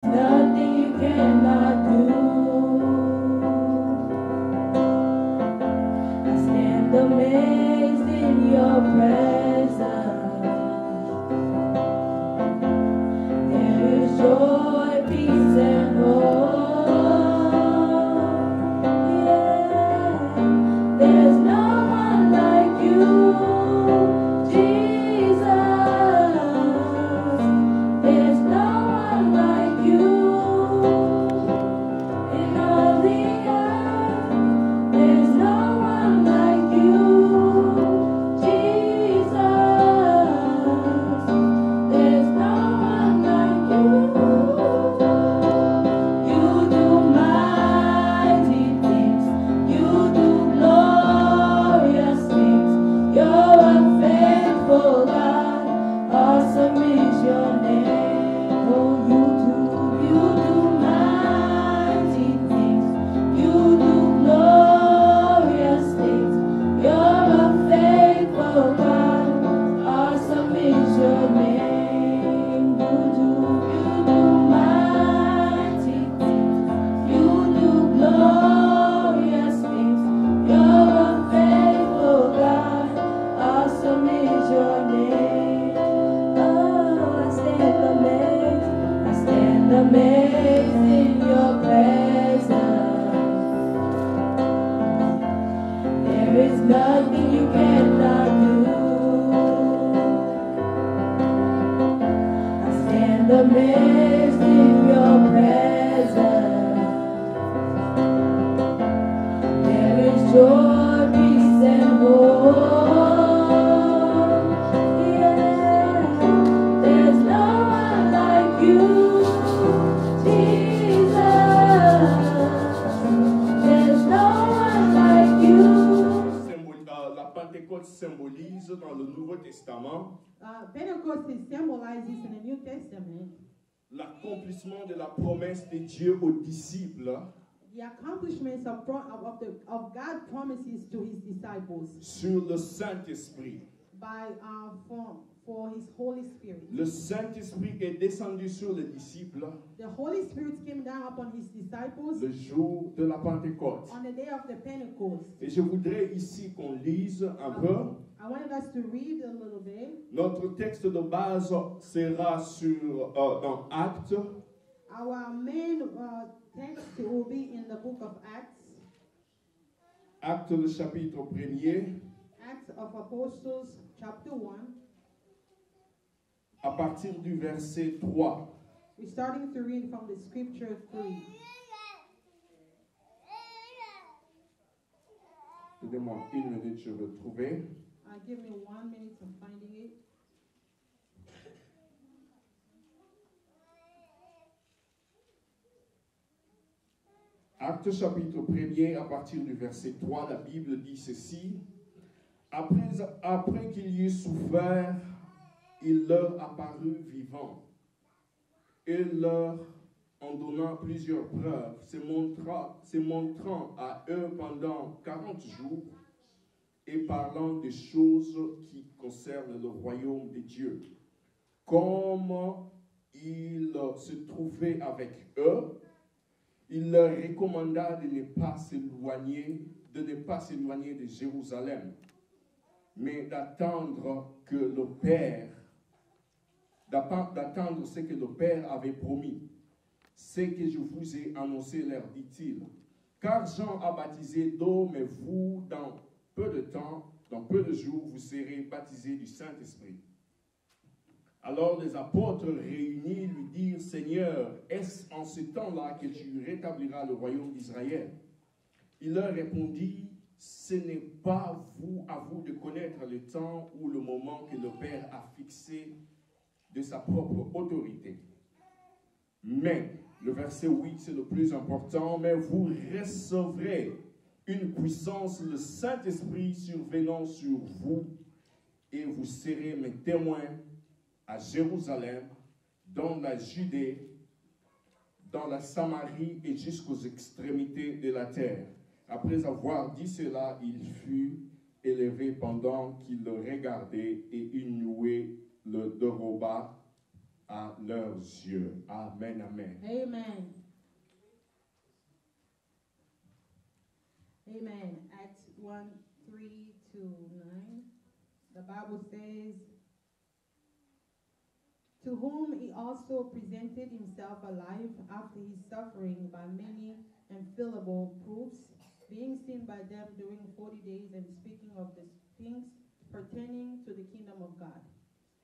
Nothing you cannot do. I stand amazed in your presence. There is joy, peace, and hope. Yeah, there's no one like you, Jesus. There's no one like you in all the earth. There's no one like you, Jesus. There's no one like you. You do mighty things. You do glorious things. You're a faithful God. Awesome is your name. Oh, you do mighty things. You do glorious things. You're a faithful God. Awesome is your name. You do mighty things. You do glorious things. You're a faithful God. Awesome is your name. Oh, I stand amazed in your presence. There is nothing you cannot do. I stand amazed in your presence. There is joy, peace, and hope. Yeah, there's no one like you, Jesus. There's no one like you. La Pentecôte symbolise dans le Nouveau Testament Pentecost symbolizes in the New Testament l'accomplissement de la promesse de Dieu aux disciples the accomplishments of God's promises to his disciples sur le Saint-Esprit. For his Holy Spirit. Le Saint-Esprit est descendu sur les disciples The Holy Spirit came down upon his disciples le jour de la Pentecôte. on the day of the Pentecost. Et je voudrais ici qu'on lise un peu. I wanted us to read a little bit. Notre texte de base sera dans Actes. Our main text will be in the book of Acts. Actes le chapitre 1er. Acts of Apostles, chapter 1. À partir du verset 3. We're starting to read from the scripture 3. Donnez-moi une minute, je vais trouver. Give me 1 minute, I'm finding it. Actes chapitre 1er, à partir du verset 3, la Bible dit ceci. Après qu'il y eut souffert, il leur apparut vivant. Et leur en donnant plusieurs preuves, se montrant à eux pendant 40 jours et parlant des choses qui concernent le royaume de Dieu. Comme il se trouvait avec eux, il leur recommanda de ne pas s'éloigner de Jérusalem, mais d'attendre ce que le Père avait promis. Ce que je vous ai annoncé, leur dit-il. Car Jean a baptisé d'eau, mais vous, dans peu de temps, dans peu de jours, vous serez baptisés du Saint-Esprit. Alors les apôtres réunis lui dirent, Seigneur, est-ce en ce temps-là que tu rétabliras le royaume d'Israël? Il leur répondit, ce n'est pas à vous de connaître le temps ou le moment que le Père a fixé de sa propre autorité. Mais, le verset 8, c'est le plus important, mais vous recevrez une puissance, le Saint-Esprit survenant sur vous, et vous serez mes témoins à Jérusalem, dans la Judée, dans la Samarie et jusqu'aux extrémités de la terre. Après avoir dit cela, il fut élevé pendant qu'il le regardait et une nuée le déroba à leurs yeux. Amen, amen. Amen. Amen. Acts 1:3-9. The Bible says, to whom he also presented himself alive after his suffering by many infallible proofs, being seen by them during 40 days and speaking of the things pertaining to the kingdom of God.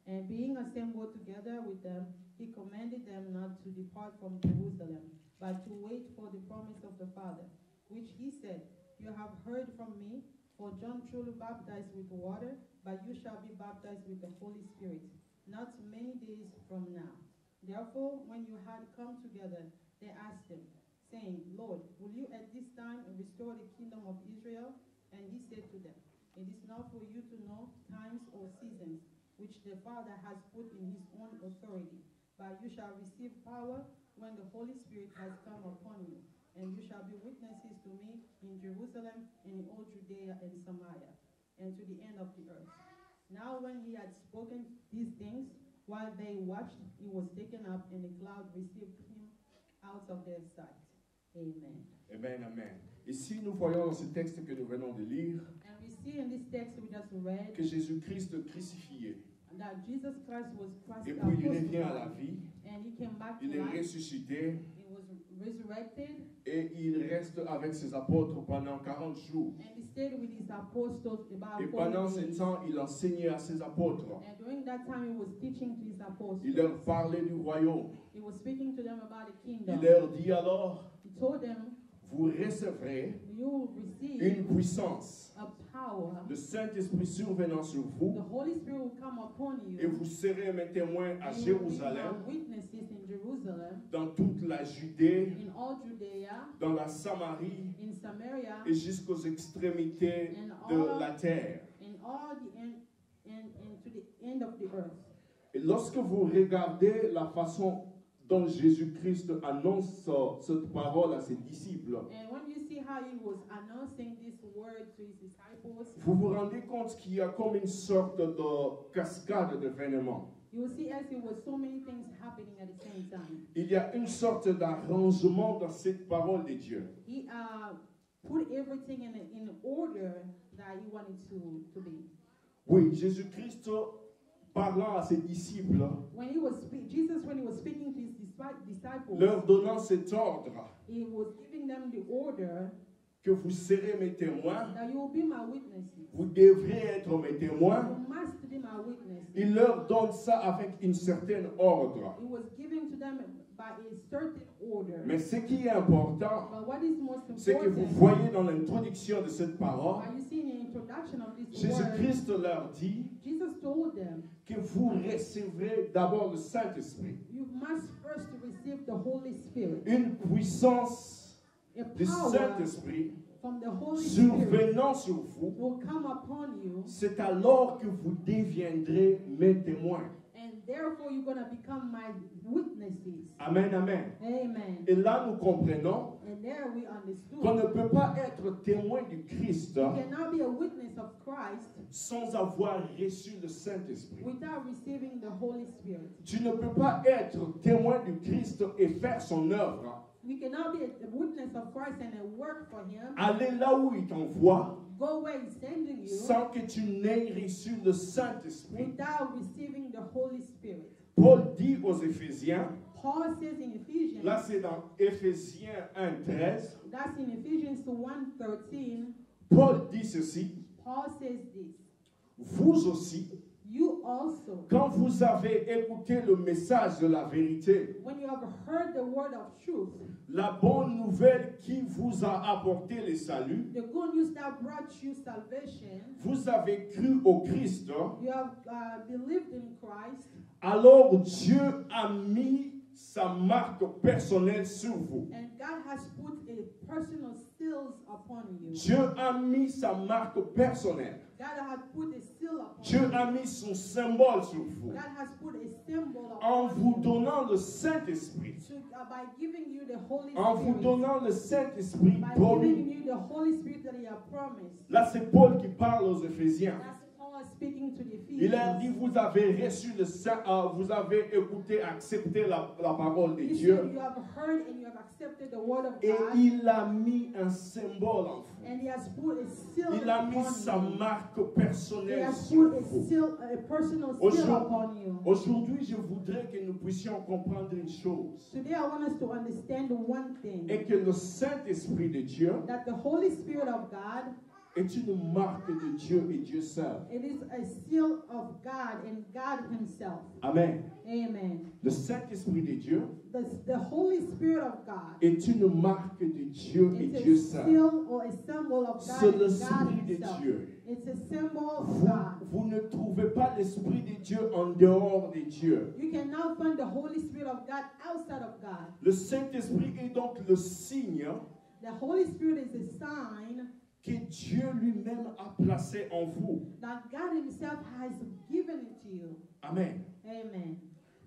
And being assembled together with them, he commanded them not to depart from Jerusalem, but to wait for the promise of the Father, which he said, you have heard from me, for John truly baptized with water, but you shall be baptized with the Holy Spirit, not many days from now. Therefore, when you had come together, they asked him, saying, Lord, will you at this time restore the kingdom of Israel? And he said to them, it is not for you to know times or seasons, which the Father has put in his own authority, but you shall receive power when the Holy Spirit has come upon you. And you shall be witnesses to me in Jerusalem, and in all Judea and Samaria, and to the end of the earth. Now when he had spoken these things, while they watched, he was taken up, and a cloud received him out of their sight. Amen. Amen, amen. Ici, nous voyons dans ce texte que nous venons de lire And we see in this text we just read que Jésus-Christ crucifié, that Jesus Christ was et puis il revient à la crucified, vie, and he came back to il est life. ressuscité, He was resurrected, et il reste avec ses apôtres pendant 40 jours. and he stayed with his apostles about Et 40 pendant ce days. temps, il enseignait à ses apôtres. And during that time, he was teaching to his apostles. Il leur parlait du royaume. He was speaking to them about the Il kingdom. leur dit alors, He told them, vous recevrez you will receive une puissance, a power. le Saint-Esprit survenant sur The vous, Holy Spirit will come upon you. et vous serez mes témoins à And you will be Jérusalem, my witnesses in Jerusalem, dans toute la Judée, in all Judea, dans la Samarie in Samaria, et jusqu'aux extrémités de la terre. in all the end, and to the end of the earth. Et lorsque vous regardez la façon dont Jésus-Christ annonce cette parole à ses disciples, And when you see how he was announcing this word to his disciples, vous vous rendez compte qu'il y a comme une sorte de cascade d'événements. you will see as it was so many things happening at the same time. Il y a une sorte d'arrangement dans cette parole de Dieu. He put everything in order that he wanted to be. Oui, Jésus-Christ, parlant à ses disciples, When he was Jesus, when he was speaking to his disciples, leur donnant cet ordre he was giving them the order que vous serez mes témoins, that you will be my witnesses. vous devrez être mes témoins. You must be my witnesses. Il leur donne ça avec une certaine ordre. It was given to them by a certain order. Mais ce qui est important, But what is most c'est que vous important, voyez dans l'introduction de cette parole, you see in the introduction of this word, Jésus-Christ leur dit Jesus told them, que vous recevrez d'abord le Saint-Esprit, you must first receive the Holy Spirit. une puissance A du power Saint-Esprit from the Holy Spirit survenant sur vous. will come upon you, C'est alors que vous deviendrez mes témoins. and therefore you're going to become my witnesses. Amen, amen. Amen. Et là, nous comprenons And there we understood. qu'on ne peut pas être témoin du Christ You cannot be a witness of Christ sans avoir reçu le Saint-Esprit. without receiving the Holy Spirit. Tu ne peux pas être témoin du Christ et faire son œuvre. We cannot be a witness of Christ and a work for Him. Aller là où il t'envoie Go where He's sending you sans que tu n'aies reçu le Saint-Esprit. without receiving the Holy Spirit. Paul dit aux Éphésiens, Paul says in Ephesians, là c'est dans Éphésiens 1:13, that's in Ephesians 1:13, Paul dit ceci, Paul says this, vous aussi, you also, quand vous avez écouté le message de la vérité, when you have heard the word of truth, la bonne nouvelle qui vous a apporté le salut, the good news that brought you salvation, vous avez cru au Christ, you have believed in Christ, alors Dieu a mis sa marque personnelle sur vous. and God has put a personal seal upon you. Dieu a mis sa marque personnelle. God has put a seal upon Dieu you. a mis son symbole sur vous. God has put a symbol En upon vous you. donnant le Saint-Esprit. By giving you the Holy En vous Spirit. donnant le Saint-Esprit By promis. giving you the Holy Spirit that He has promised. Là, c'est Paul qui parle aux Éphésiens. That's Paul Paul speaking to the Il a dit, Ephesians. vous avez reçu le Saint, vous avez écouté, accepté la parole de He Dieu. said, you have heard and you have accepted the word of Et God. il a mis un symbole en vous. And he has put a seal Il a mis upon sa you. marque He personnelle has sur put vous. a personal seal Aujourd'hui- upon you. Aujourd'hui, je voudrais que nous puissions comprendre une chose. Today I want us to understand one thing. Et que le Saint-Esprit de Dieu That the Holy Spirit of God, est une marque de Dieu et Dieu seul. it is a seal of God and God Himself. Amen. Amen. Le Saint-Esprit de Dieu The Holy Spirit of God est une marque de Dieu et is Dieu a seul. seal or a symbol of C'est God and God l'Esprit de Himself. Dieu. It's a symbol of Vous, God. vous ne trouvez pas l'Esprit de Dieu en dehors de Dieu. You cannot find the Holy Spirit of God outside of God. Le Saint-Esprit est donc le signe The Holy Spirit is a sign que Dieu lui-même a placé en vous. that God Himself has given it to you. Amen. Amen.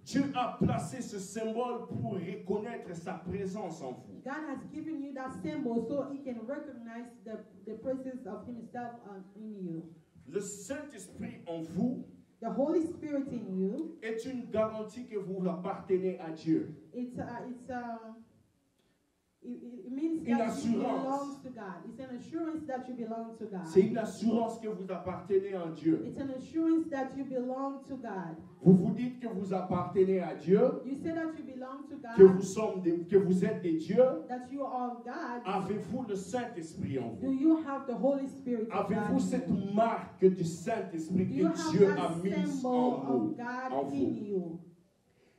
Dieu a placé ce symbole pour reconnaître sa présence en vous. God has given you that symbol so He can recognize the presence of Himself in you. Le Saint-Esprit en vous The Holy Spirit in you, est une garantie que vous appartenez à Dieu. it means Une that you assurance. belong to God. It's an assurance that you belong to God. C'est une assurance que vous appartenez à Dieu. It's an assurance that you belong to God. Vous vous dites que vous appartenez à Dieu, You say that you belong to God, que vous êtes des dieux. that you are God. Avez-vous le Saint-Esprit en Do vous? you have the Holy Spirit of God? Avez-vous in cette you? marque du Saint-Esprit Do you que have Dieu that a mise symbol en vous? of God en in vous? you?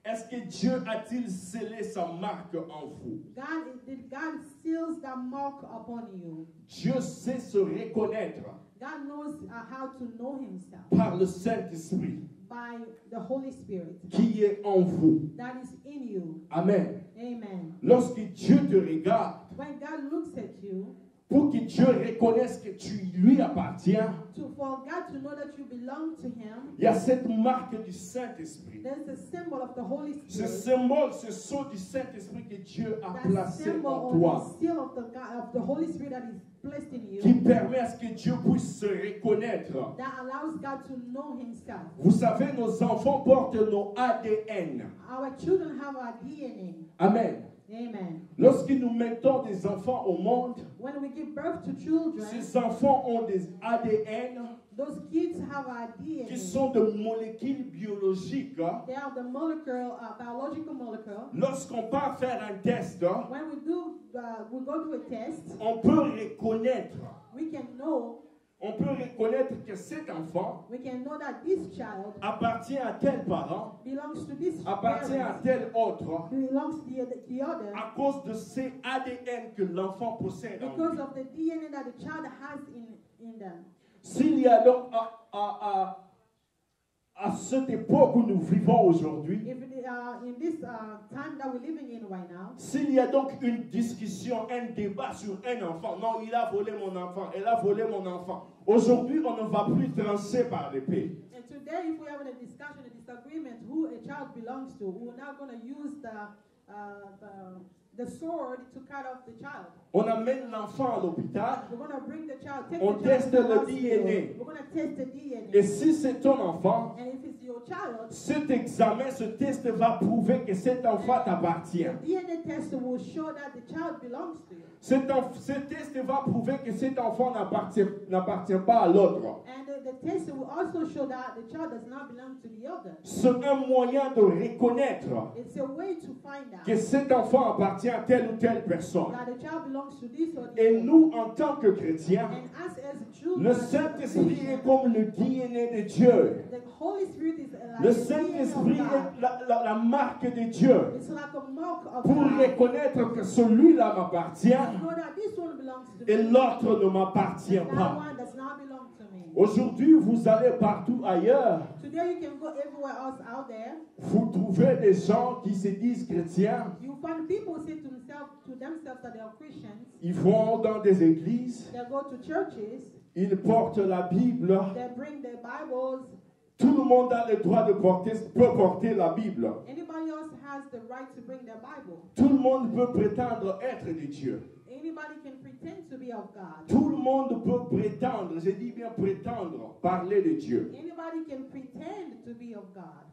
Est-ce que Dieu a-t-il scellé sa marque en vous? God seals that mark upon you. Dieu sait se reconnaître God knows how to know Himself par le Saint-Esprit by the Holy Spirit qui est en vous. that is in you. Amen. Amen. Lorsque Dieu te regarde, When God looks at you, pour que Dieu reconnaisse que tu lui appartiens, for God to know that you belong to Him, il y a cette marque du Saint-Esprit. there's a symbol of the Holy Ce Spirit. symbole, ce sceau du Saint-Esprit que Dieu a That placé symbol en or toi, the seal of the Holy Spirit that is placed in qui you, permet à ce que Dieu puisse se reconnaître. that allows God to know Himself. Vous savez, nos enfants portent nos ADN. Our children have our DNA. Amen. Amen. Lorsque nous mettons des enfants au monde, When we give birth to children, ces enfants ont des ADN those kids have our DNA. qui sont de molécules biologiques. They are the biological molecule. Lorsqu'on part faire un test, When we go to a test, on peut reconnaître. we can know Que cet enfant that this child appartient à tel parent, belongs to this appartient à parent, tel autre, belongs to the other, à cause de ces ADN que l'enfant possède en because lui. of the DNA that the child has in them. S'il y a donc à cette époque où nous vivons aujourd'hui, If in this time that we're living in right now, s'il y a donc une discussion, un débat sur un enfant, non, il a volé mon enfant, elle a volé mon enfant. Aujourd'hui, on ne va plus trancher par l'épée. and today if we're having a discussion, a disagreement, who a child belongs to, we're not going to use the sword to cut off the child. On amène l'enfant à l'hôpital. We're going to bring the child, take On the child teste to the le hospital. DNA. We're going to test the DNA. Et si c'est ton enfant, And if it's your child, cet examen, ce test va prouver que cet enfant t'appartient. the DNA test will show that the child belongs to you. Ce test va prouver que cet enfant n'appartient pas à l'autre. And the test will also show that the child does not belong to the other. C'est un moyen de reconnaître It's a way to find out que cet enfant appartient à telle ou telle personne. that the child belongs to this or the Et other. nous, en tant que chrétiens, And us as children, le as Saint-Esprit Christians, est comme le DNA de Dieu. the Holy Spirit is like Le the DNA of Saint-Esprit God. est la marque de Dieu. It's like a mark of Pour God. reconnaître que celui-là m'appartient You know that this one belongs to et me. l'autre ne m'appartient That pas. one does not belong to me. Aujourd'hui, vous allez partout ailleurs. Today you can go everywhere else out there. Vous trouvez des gens qui se disent chrétiens. You find people say to themselves that they are Christians. Ils vont dans des églises. They go to churches. Ils portent la Bible. They bring their Bibles. Tout le monde a le droit peut porter la Bible. Anybody else has the right to bring their Bible. Tout le monde peut prétendre être de Dieu. Anybody can pretend to be of God. Tout le monde peut prétendre, je dis bien prétendre, parler de Dieu. Anybody can pretend to be of God.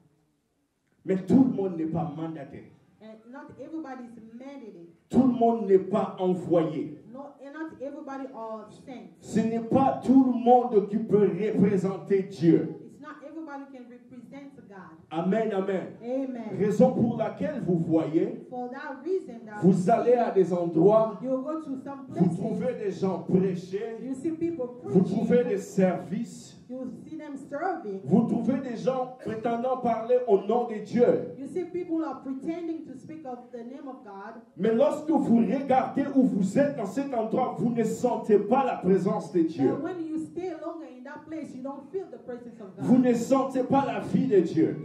Mais tout le monde n'est pas mandaté. And not everybody's mandated. Tout le monde n'est pas envoyé. And not everybody are sent. Ce n'est pas tout le monde qui peut représenter Dieu. It's not everybody can represent God. Amen, amen. Amen. Raison pour laquelle vous voyez, For that reason, that vous allez à des endroits, you go to some vous places, trouvez des gens prêcher, you see people vous preaching, trouvez des services, you see them serving, vous trouvez des gens prétendant parler au nom de Dieu. you see people are pretending to speak of the name of God. Mais lorsque vous regardez où vous êtes dans cet endroit, vous ne sentez pas la présence de Dieu. And when you stay longer in that place, you don't feel the presence of Vous God. ne sentez pas la vie de Dieu.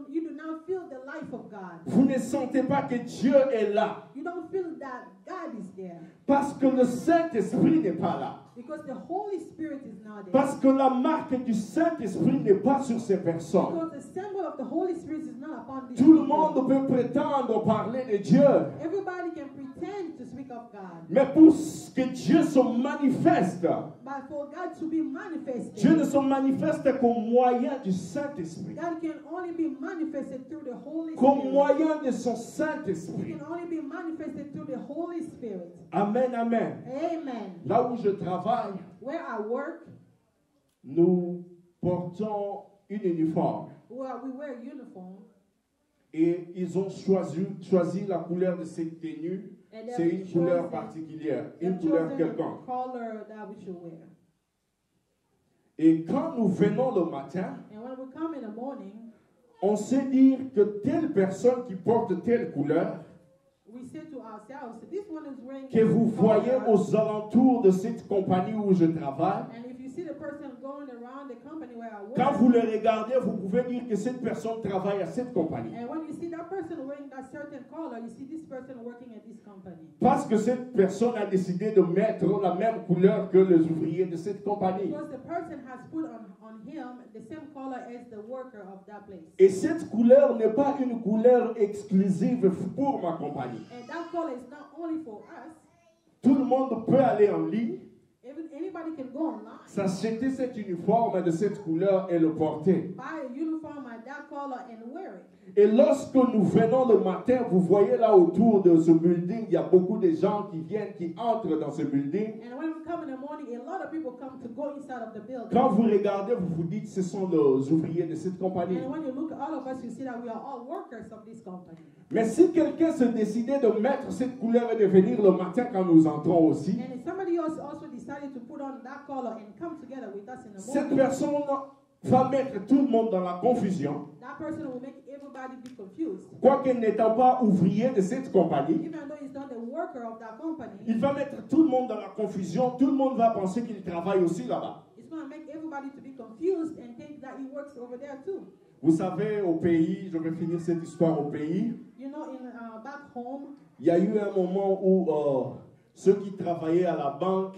You do not feel the life of God. Vous ne sentez pas que Dieu est là. You don't feel that God is there. Parce que le Saint-Esprit n'est pas là. Because the Holy Spirit is not there. Parce que la marque du Saint-Esprit n'est pas sur ces personnes. Because the symbol of the Holy Spirit is not upon these Tout le people. monde peut prétendre parler de Dieu. Everybody can pretend to speak of God. Mais pour que Dieu se manifeste, But for God to be manifested, Dieu ne se manifeste qu'au moyen du Saint-Esprit. God can only be manifested through the Holy Qu'au Spirit. moyen de son He Saint-Esprit. can only be manifested through the Holy Spirit. Amen, amen. Amen. Là où je travaille, Where I work, nous portons une uniforme. where we wear uniform, Et ils ont choisi la couleur de cette tenue. and C'est une they've couleur chosen- particulière, they've une couleur chosen quelconque. the color that we should wear. Et quand nous venons le matin, And when we come in the morning, on sait dire que telle personne qui porte telle couleur, we say to ourselves, this one is wearing que vous this voyez color. aux alentours de cette compagnie où je travaille, And if you see the person going around the company where I work, quand vous le regardez, vous pouvez dire que cette personne travaille à cette compagnie. and when you see that person wearing that certain color, you see this person working at this company. Parce que cette personne a décidé de mettre la même couleur que les ouvriers de cette compagnie. Because the person has put on him the same color as the worker of that place. Et cette couleur n'est pas une couleur exclusive pour ma compagnie. And that color is not only for us. Tout le monde peut aller en ligne, Even anybody can go online, s'acheter cet uniforme de cette couleur et le porter. buy a uniform at that color and wear it. Et lorsque nous venons le matin, vous voyez là autour de ce building, il y a beaucoup de gens qui viennent, qui entrent dans ce building. And when we come in the morning, a lot of people come to go inside of the building. Quand vous regardez, vous vous dites, ce sont les ouvriers de cette compagnie. And when you look at all of us, you see that we are all workers of this company. Mais si quelqu'un se décidait de mettre cette couleur et de venir le matin quand nous entrons aussi, And if somebody else also decided to put on that color and come together with us in the cette morning, personne va mettre tout le monde dans la confusion. that person will make everybody be confused. Quoique n'étant pas ouvrier de cette compagnie, Even though he's not the worker of that company, il va mettre tout le monde dans la confusion. Tout le monde va penser qu'il travaille aussi là-bas. it's going to make everybody to be confused and think that he works over there too. Vous savez, au pays, je vais finir cette histoire au pays, You know, back home, il y a eu un moment où ceux qui travaillaient à la banque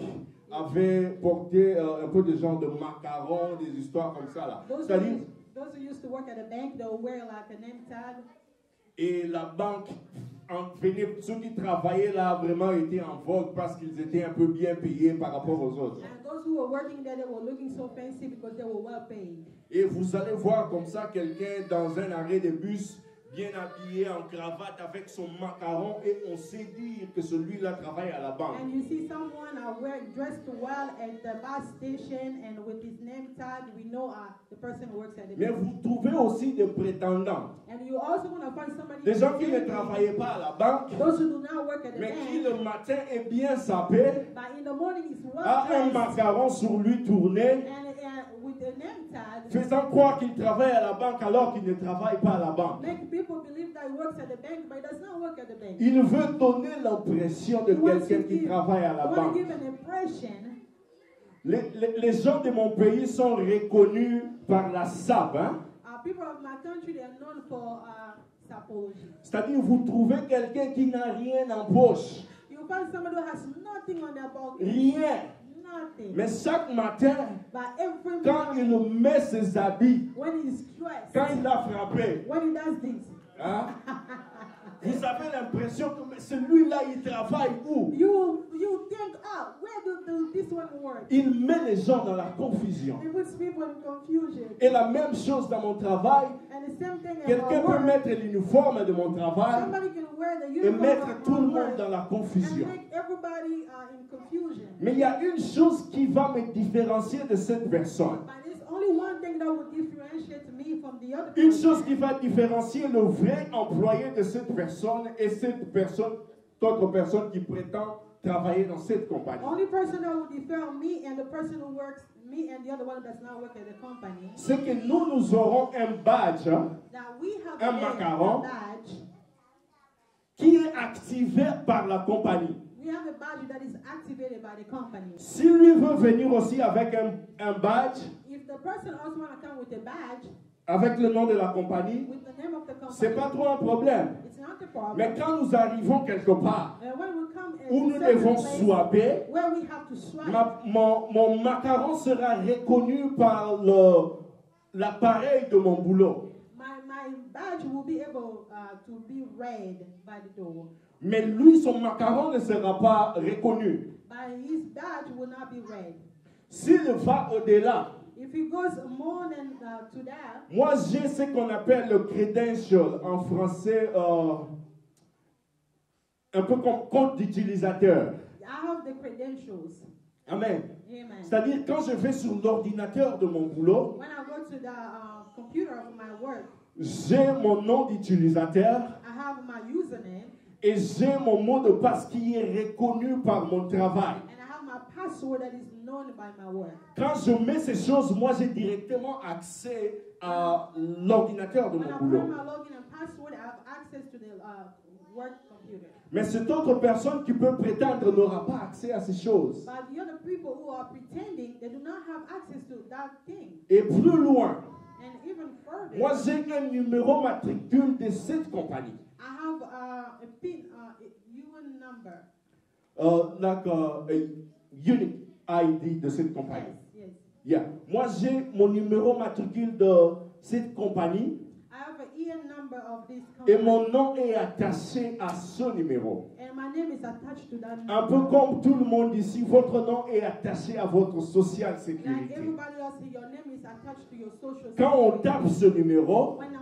avaient porté un peu de genre de macarons, des histoires comme ça là. C'est-à-dire, those who used to work at a bank, they will wear like a name tag. et la banque, ceux qui travaillaient là vraiment étaient en vogue parce qu'ils étaient un peu bien payés par rapport aux autres. And those who were working there, they were looking so fancy because they were well paid. Et vous allez voir comme ça quelqu'un dans un arrêt de bus, bien habillé, en cravate, avec son macaron, et on sait dire que celui-là travaille à la banque. And you see someone dressed well at the bus station and with his name tag, we know the person works at the Mais bank. vous trouvez aussi des prétendants, And you also want to find somebody des gens qui ne pretending, travaillaient pas à la banque, those who do not work at the mais qui bank, le matin est bien sapé, but in the morning is well a un dressed macaron sur lui tourné, and with the name tag, faisant croire qu'il travaille à la banque alors qu'il ne travaille pas à la banque. make people believe that he works at the bank, but he does not work at the bank. Il veut donner l'impression de He wants quelqu'un to qui give- travaille à la he wants to banque. give an impression. Les gens de mon pays sont reconnus par la SAP, hein? People of my country, they are known for sapology. C'est-à-dire, vous trouvez quelqu'un qui n'a rien en poche. You find somebody who has nothing on their pocket. Rien. Nothing. Mais chaque matin, But every quand morning, il met ses habits, when he's stressed, quand il a frappé, when he does this, hein, Vous avez l'impression que mais celui-là, il travaille où? You think, where do this one work? Il met les gens dans la confusion. It puts people in confusion. Et la même chose dans mon travail. And the same thing at Quelqu'un our peut work. mettre l'uniforme de mon travail Somebody can wear the et uniform mettre of tout le our monde work dans la and confusion. make everybody in confusion. Mais il y a une chose qui va me différencier de cette personne. But there's only one thing that would differentiate me from the other Une person. chose qui va différencier le vrai employé de cette personne et cette personne, d'autres personnes qui prétendent travailler dans cette compagnie. Only person that would differ me and the person who works, me and the other one does not work at the company. C'est que nous aurons un badge That we have Un a macaron. badge. qui est activé par la compagnie. We have a badge that is activated by the company. Si lui veut venir aussi avec un badge, If the person also want to come with a badge, avec le nom de la compagnie, with the name of the company, c'est pas trop un problème. it's not a problem. Mais quand nous arrivons quelque part And when we come où to nous certain devons place swapper, where we have to swipe, mon macaron sera reconnu par l'appareil de mon boulot. my badge will be able to be read by the door. Mais lui, son macaron ne sera pas reconnu. But his badge will not be read. S'il va au-delà, If he goes more than to that, moi j'ai ce qu'on appelle le credential en français, un peu comme compte d'utilisateur. I have the credentials. Amen. Amen. C'est-à-dire quand je vais sur l'ordinateur de mon boulot, When I go to the computer of my work, j'ai mon nom d'utilisateur I have my username et j'ai mon mot de passe qui est reconnu par mon travail. and I have my password that is known by my work. Quand je mets ces choses, moi j'ai directement accès à l'ordinateur de When I mon put boulot. in my login and password, I have access to the work computer. Mais cette autre personne qui peut prétendre n'aura pas accès à ces choses. But the other people who are pretending, they do not have access to that thing. Et plus loin, And even further, moi j'ai un numéro matricule de cette compagnie. I have a PIN, UN number. Like unique ID de cette compagnie. Yes, yes. Yeah. Moi j'ai mon numéro matricule de cette compagnie I have an EN number of this et company. mon nom est attaché à ce numéro. And my name is attached to that Un peu number. comme tout le monde ici, votre nom est attaché à votre social Like sécurité. everybody else, your name is attached to your social Quand on security. tape ce numéro, When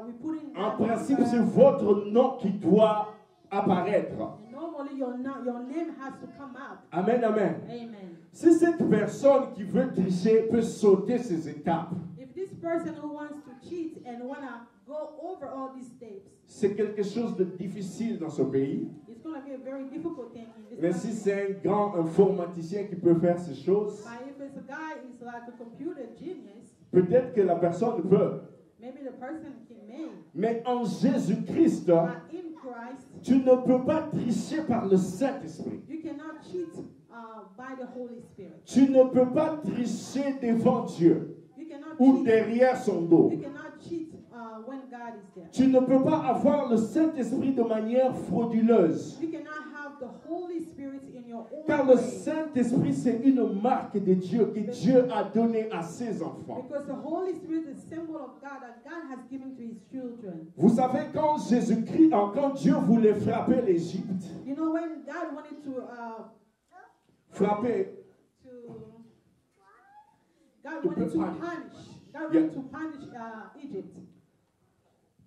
we put in en that principe, number, c'est votre nom qui doit apparaître. and normally your name has to come out. Amen, amen. Amen. Si cette personne qui veut tricher peut sauter ces étapes, If this person who wants to cheat and wanna go over all these steps, c'est quelque chose de difficile dans ce pays. it's gonna be a very difficult thing in this Mais si country. c'est un grand informaticien qui peut faire ces choses, But if it's a guy is like a computer genius, peut-être que la personne peut. maybe the person can make. Mais en Jésus-Christ, But in Christ, tu ne peux pas tricher par le Saint-Esprit. you cannot cheat by the Holy Spirit. Tu ne peux pas tricher devant Dieu You cannot ou cheat. derrière son dos. You cannot cheat when God is there. Tu ne peux pas avoir le Saint-Esprit de manière frauduleuse. You cannot have the Holy Spirit in your own Car le way. Saint-Esprit, c'est une marque de Dieu que Dieu a donnée à ses enfants. Because the Holy Spirit is a symbol of God that God has given to his children. Vous savez, quand Jésus-Christ, quand Dieu voulait frapper l'Égypte, You know, when God wanted to frapper, God To wanted to punish. punish. God Yeah. wanted to punish Egypt.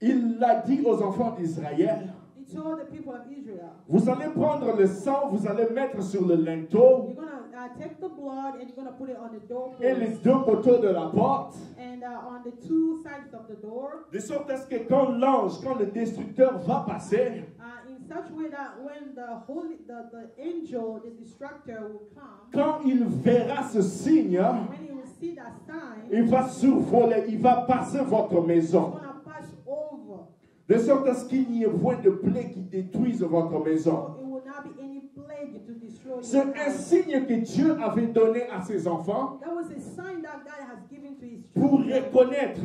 il l'a dit aux enfants d'Israël, He told the people of Israel, vous allez prendre le sang, vous allez mettre sur le linteau you're gonna take the blood and you're gonna put it on the et les doorpost deux poteaux de la porte, and on the two sides of the door, de sorte à ce que quand l'ange, quand le destructeur va passer, in such way that when the angel, the destructor, will come, quand il verra ce signe, when he will see that sign, il va survoler, il va passer votre he's maison. gonna pass over. De sorte à ce qu'il n'y ait point de plaie qui détruise votre maison. So it will not be any plague to destroy your C'est un house. signe que Dieu avait donné à ses enfants That was a sign that God has given to his pour children reconnaître.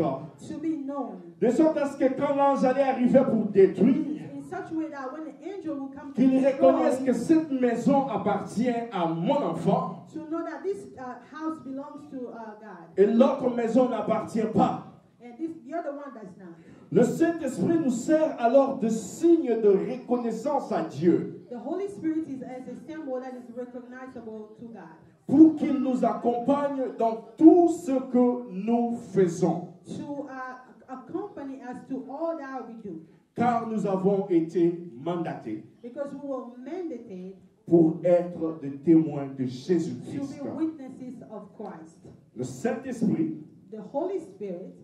to be known. De sorte à ce que quand l'ange allait arriver pour détruire, In such a way that when the angel will come to qu'il reconnaisse destroy, que cette maison appartient à mon enfant to know that this house belongs to God et l'autre maison n'appartient pas. and the other one does not. Le Saint-Esprit nous sert alors de signe de reconnaissance à Dieu The Holy Spirit is as a symbol that is recognizable to God, pour qu'il nous accompagne dans tout ce que nous faisons. to accompany us to all that we do, Car nous avons été mandatés because we were mandated pour être des témoins de to Jésus-Christ. be witnesses of Christ. Le Saint-Esprit The Holy Spirit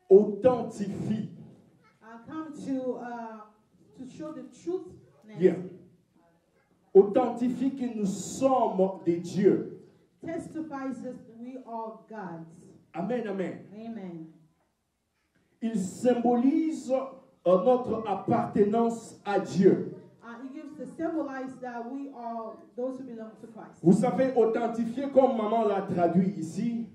authentifie. come to show the truthness. Yeah. Authentifie que nous sommes des dieux. Testifies that we are God's. Amen, amen. Amen. Il symbolise notre appartenance à Dieu. It gives the symbolize that we are those who belong to Christ. Vous savez, authentifier, comme maman l'a traduit ici,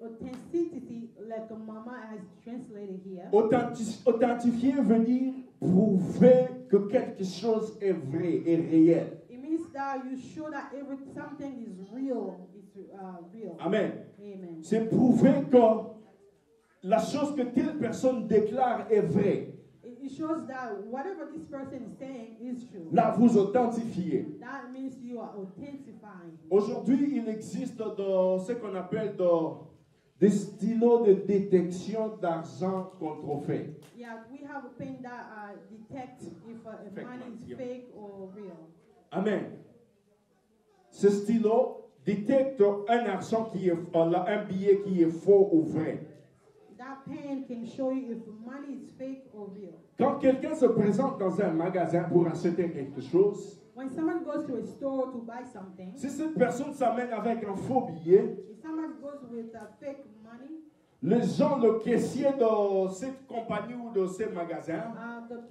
Authenticity, like Mama has translated here. authentifier veut dire prouver que quelque chose est vrai et réel. It means that you show that something is real. It's real. Amen. Amen. C'est prouver que la chose que telle personne déclare est vraie. It shows that whatever this person is saying is true. Là, vous authentifiez. That means you are authentifying. Aujourd'hui, il existe ce qu'on appelle des stylos de détection d'argent contrefait. Yeah, we have a pen that detects if Fake money money, is yeah. fake or real. Amen. Ce stylo détecte un argent un billet qui est faux ou vrai. That pen can show you if money is fake or real. Quand quelqu'un se présente dans un magasin pour acheter quelque chose, When someone goes to a store to buy something, si cette personne s'amène avec un faux billet, if someone goes with fake money, les gens, le caissier de cette compagnie ou de ce magasin,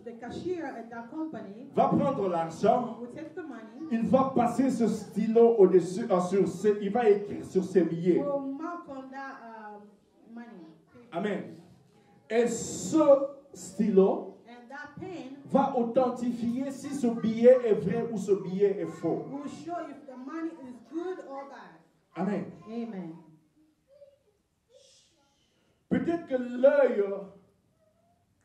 the cashier at that company va prendre l'argent, will take the money, il va passer ce stylo au-dessus, il va écrire sur ses billets. will mark on that money. Amen. Et ce stylo And that pen va authentifier si ce billet est vrai ou ce billet est faux. will show if the money is good or bad. Amen. Amen. Peut-être que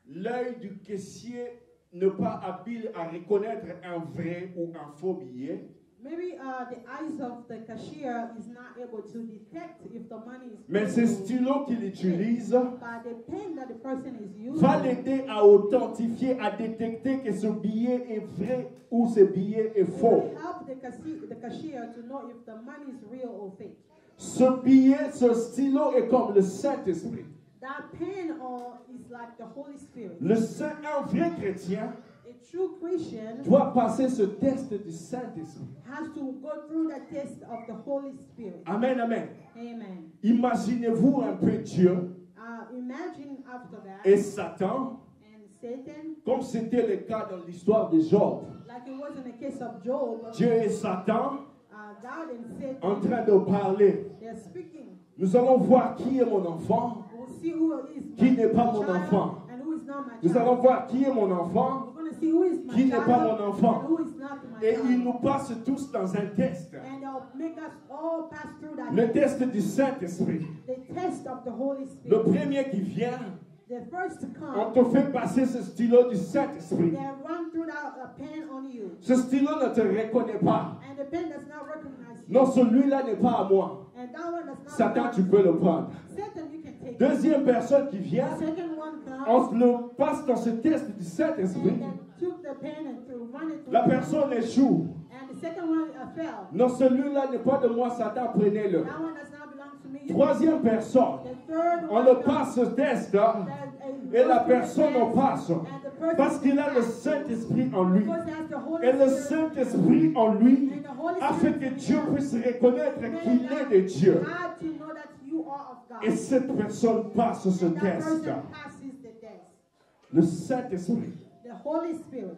l'œil du caissier n'est pas habile à reconnaître un vrai ou un faux billet. Maybe the eyes of the cashier is not able to detect if the money is Mais good ce or stylo qu'il utilise but the pen that the person is using va l'aider à authentifier, à détecter que ce billet est vrai ou ce billet est faux. will help the cashier to know if the money is real or fake. Ce billet, ce stylo est comme le Saint-Esprit. That pen is like the Holy Spirit. Un vrai chrétien A true Christian doit passer ce test du Saint-Esprit. has to go through the test of the Holy Spirit. Amen, amen. Amen. Imaginez-vous un peu Dieu Imagine after that et Satan, and Satan, comme c'était le cas dans l'histoire de Job. like it was in the case of Job, Dieu et Satan God and en Satan, train de parler. they're speaking. Nous allons voir qui est mon enfant, We'll see who is qui my n'est pas mon child enfant. and who is not my Nous child. allons voir qui est mon enfant, We're going to see who is my qui n'est child pas mon enfant. and who is not my Et child. ils nous passent tous dans un test. And they'll make us all pass through that Le test du Saint-Esprit. the test of the Holy Le Spirit. premier qui vient, The first to on come, te fait passer ce stylo du Saint-Esprit. they run through that pen on you. Ce stylo ne te reconnaît pas. And the pen does not recognize you. Non, celui-là n'est pas à moi. And that one does not Satan, tu belong peux to le you. prendre. Satan, you can take it. Deuxième personne qui The vient, second one on comes, le passe dans ce test du and Saint-Esprit. then took the pen and to run it through. La personne échoue. And the second one fell. Non, celui-là n'est pas de moi, Satan, prenez-le. That one does not belong to me. You Troisième personne, The third on one le comes, passe ce test hein, that, et la personne en passe. and the person Parce qu'il a le passed. Saint-Esprit en lui. Because he has the Holy Et le Spirit. Saint-Esprit en lui And the Holy a fait Spirit que Dieu puisse reconnaître qu'il est de Dieu. God to know that you are of God. Et cette personne passe ce And that test. person passes the test. Le Saint-Esprit, The Holy Spirit,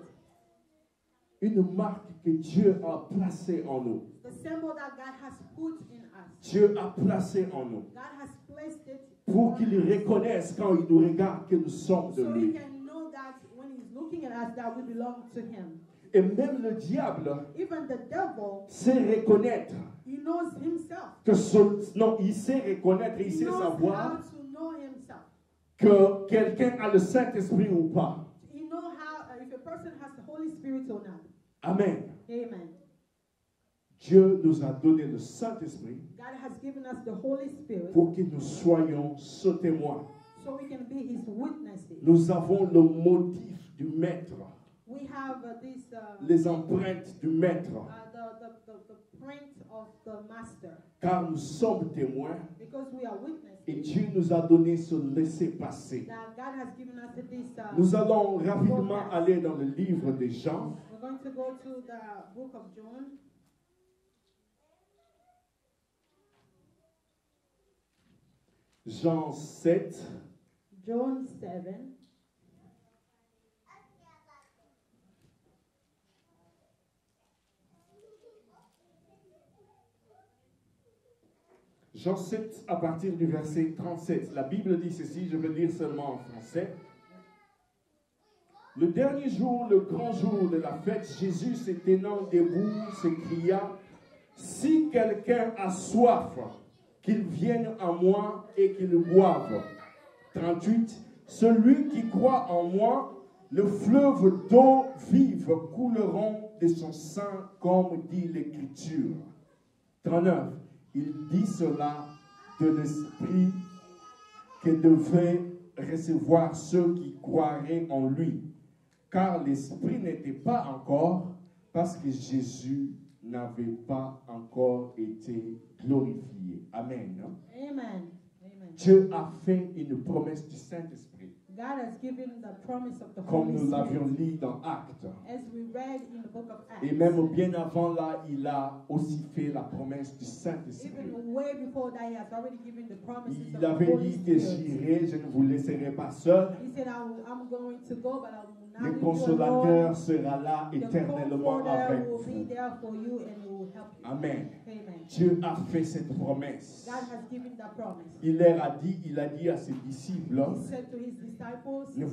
une marque que Dieu a placée en nous. the symbol that God has put in us. Dieu a placé en nous. God has placed it Pour on qu'il us. reconnaisse quand il nous regarde que nous sommes de So he lui. can know that when he's looking at us that we belong to him. Et même le diable Even the devil, sait reconnaître he knows himself. que non, il sait reconnaître, il He sait knows how savoir to know himself. que quelqu'un a le Saint-Esprit ou pas. You know how if a person has the Holy Spirit or not. Amen. Amen. Dieu nous a donné le Saint-Esprit God has given us the Holy Spirit pour que nous soyons ce témoin. so we can be His witnesses. Nous avons le motif du Maître, We have this les empreintes du Maître, the print of the Master car nous sommes témoins because we are witnesses. et Dieu nous a donné ce laisser-passer. That God has given us this. Nous allons rapidement aller dans le livre des Jean. We're going to go to the book of John. Jean 7, John 7. Jean 7 à partir du verset 37. La Bible dit ceci, je vais lire seulement en français. Le dernier jour, le grand jour de la fête, Jésus se tenant debout s'écria, « Si quelqu'un a soif, qu'il vienne à moi et qu'il boive. » 38. Celui qui croit en moi, le fleuve d'eau vive couleront de son sein, comme dit l'Écriture. 39. Il dit cela de l'Esprit que devaient recevoir ceux qui croiraient en lui, car l'Esprit n'était pas encore, parce que Jésus n'avait pas encore été glorifié. Amen. Amen. Amen. Dieu a fait une promesse du Saint-Esprit, God has given the promise of the comme Holy nous l'avions Spirit, lu dans Actes. as we read in the book of Acts. Et même bien avant là, il a aussi fait la promesse du Saint-Esprit. Even way before that, he has already given the promises of Il the avait Holy dit que Spirit. j'irai, je ne vous laisserai pas seul. He said, I'm going to go, but I will not Le leave you alone. consolateur sera là The éternellement avec Comforter will be vous. there for you and he will help you. Amen. Amen. Dieu a fait cette promesse. God has given that promise. Il a dit à ses disciples, He said to his disciples, ne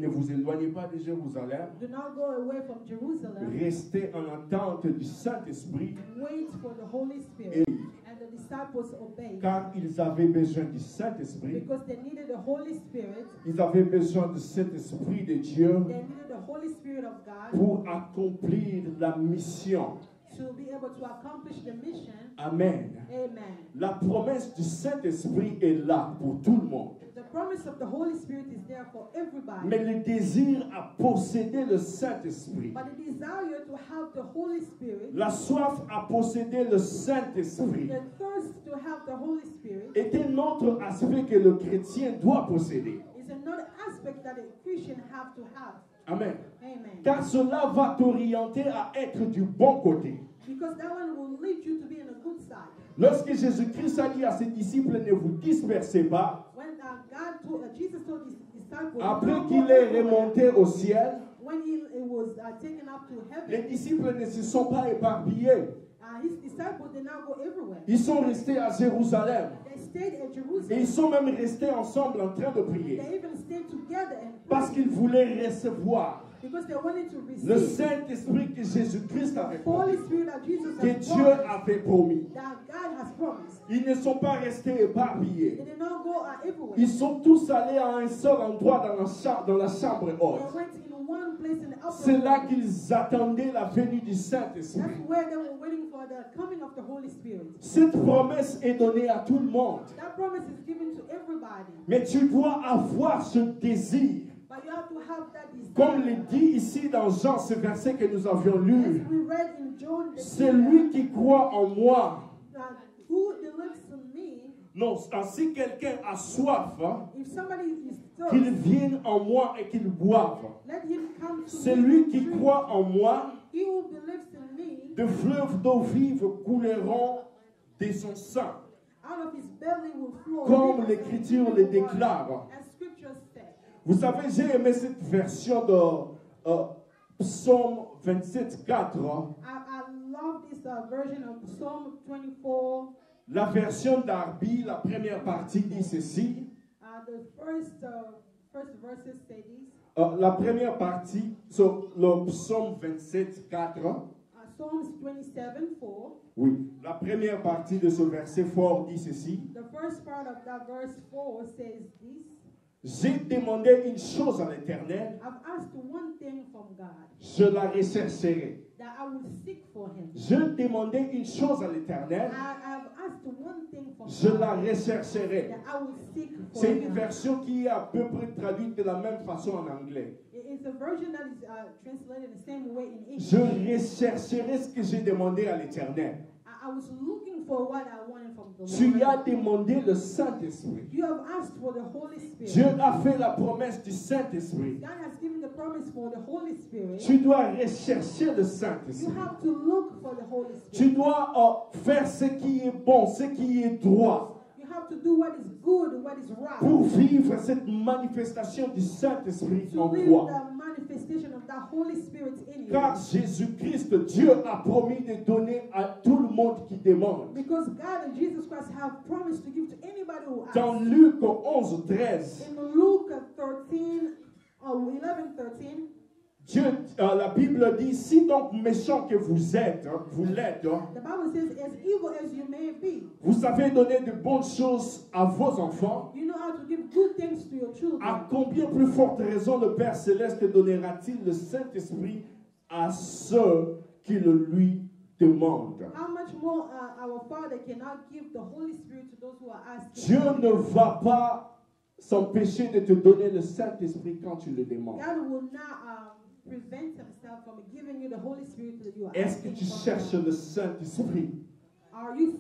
vous éloignez pas de Jérusalem, do not go away from Jerusalem. restez en attente du Saint-Esprit, Wait for the Holy Spirit. And the disciples obeyed car ils avaient besoin du Saint-Esprit. because they needed the Holy Spirit. Ils avaient besoin de cet Esprit de Dieu They needed the Holy Spirit of God pour accomplir la mission. to be able to accomplish the mission. Amen. Amen. La promesse du Saint-Esprit est là pour tout le monde. The promise of the Holy Spirit is there for everybody. Mais le désir à posséder le Saint-Esprit, But the desire to have the Holy Spirit, la soif à posséder le Saint-Esprit the thirst to have the Holy Spirit, est un autre aspect que le chrétien doit posséder. is another aspect that a Christian have to have. Amen. Amen. Car cela va t'orienter à être du bon côté. Because that one will lead you to be on a good side. Lorsque Jésus-Christ a dit à ses disciples, ne vous dispersez pas, When Jesus told his disciples, après "Don't qu'il go est everywhere," remonté au ciel, when he was taken up to les heaven, disciples ne se sont pas éparpillés. his disciples did not go everywhere. Ils sont restés à Jérusalem. They stayed at Et Jerusalem. ils sont même restés ensemble en train de prier. They even stayed together and Parce prayed qu'ils voulaient recevoir because they wanted to le receive Saint-Esprit que Jésus-Christ avait the Holy promis. Spirit that Jesus Que has Dieu promised, avait promis. that God has promised. Ils ne sont pas restés They éparpillés. did not go everywhere. Ils sont tous allés à un seul endroit dans la chambre They haute. went in one place in the upper C'est là room. qu'ils attendaient la venue du That's Saint-Esprit. where they were waiting for the coming of the Holy Spirit. Cette promesse est donnée à tout le monde. That promise is given to everybody. Mais tu dois avoir ce désir. But you have to have that desire. Comme le dit ici dans Jean, ce verset que nous avions lu. As we read in John, the Celui qui croit en moi. who believes in me, Non, si quelqu'un a soif, if somebody is qu'il thirsty, vienne en moi et qu'il boive. let him come to Celui me qui and drink. croit en moi, He who believes in me, de fleuves d'eau vive couleront de son sein. out of his belly will flow Comme rivers l'Écriture of le living water, déclare. as scripture said. Vous savez, j'ai aimé cette version de Psaume 27, 4. I love this version of Psalm 24. La version d'Arby, la première partie dit ceci. The first verses say this. La première partie, le Psaume 27, 4. Psalms 27, 4. Oui, la première partie de ce verset fort dit ceci. The first part of that verse 4 says this. J'ai demandé une chose à l'Éternel, I've asked one thing from God, je la rechercherai. that I will seek for him. Je demandais une chose à l'Éternel, I've asked one thing from je God, la rechercherai. that I will seek for C'est une him. version qui est à peu près traduite de la même façon en anglais. It's a version that is translated the same way in English. Je rechercherai ce que j'ai demandé à l'Éternel. I was looking for what I wanted from the Tu as Lord. demandé le Saint-Esprit. You have asked for the Holy Spirit. Dieu a fait la promesse du Saint-Esprit. God has given the promise for the Holy Spirit. Tu dois rechercher le You Saint-Esprit. have to look for the Holy Tu Spirit. dois faire ce qui est bon, ce qui est droit, You have to do what is good, what is right. pour vivre cette manifestation du Saint-Esprit To en live toi. the manifestation of that Holy Spirit in you. Car Jésus-Christ, Dieu a promis de donner à tout le monde qui demande. Because God and Jesus Christ have promised to give to anybody who Dans asks. Luc 11, 13, In Luke 13, 11:13, Dieu, la Bible dit, si donc méchant que vous êtes, vous l'êtes, the Bible says, as evil as you may be, vous savez donner de bonnes choses à vos enfants, you know how to give good things to your children. à combien plus forte raison le Père Céleste donnera-t-il le Saint-Esprit à ceux qui le lui demandent? How much more our Father cannot give the Holy Spirit to those who are asking? Dieu ne va pas s'empêcher de te donner le Saint-Esprit quand tu le demandes. God will not prevent himself from giving you the Holy Spirit that you are Est-ce que asking tu for. cherches le Saint-Esprit? Are you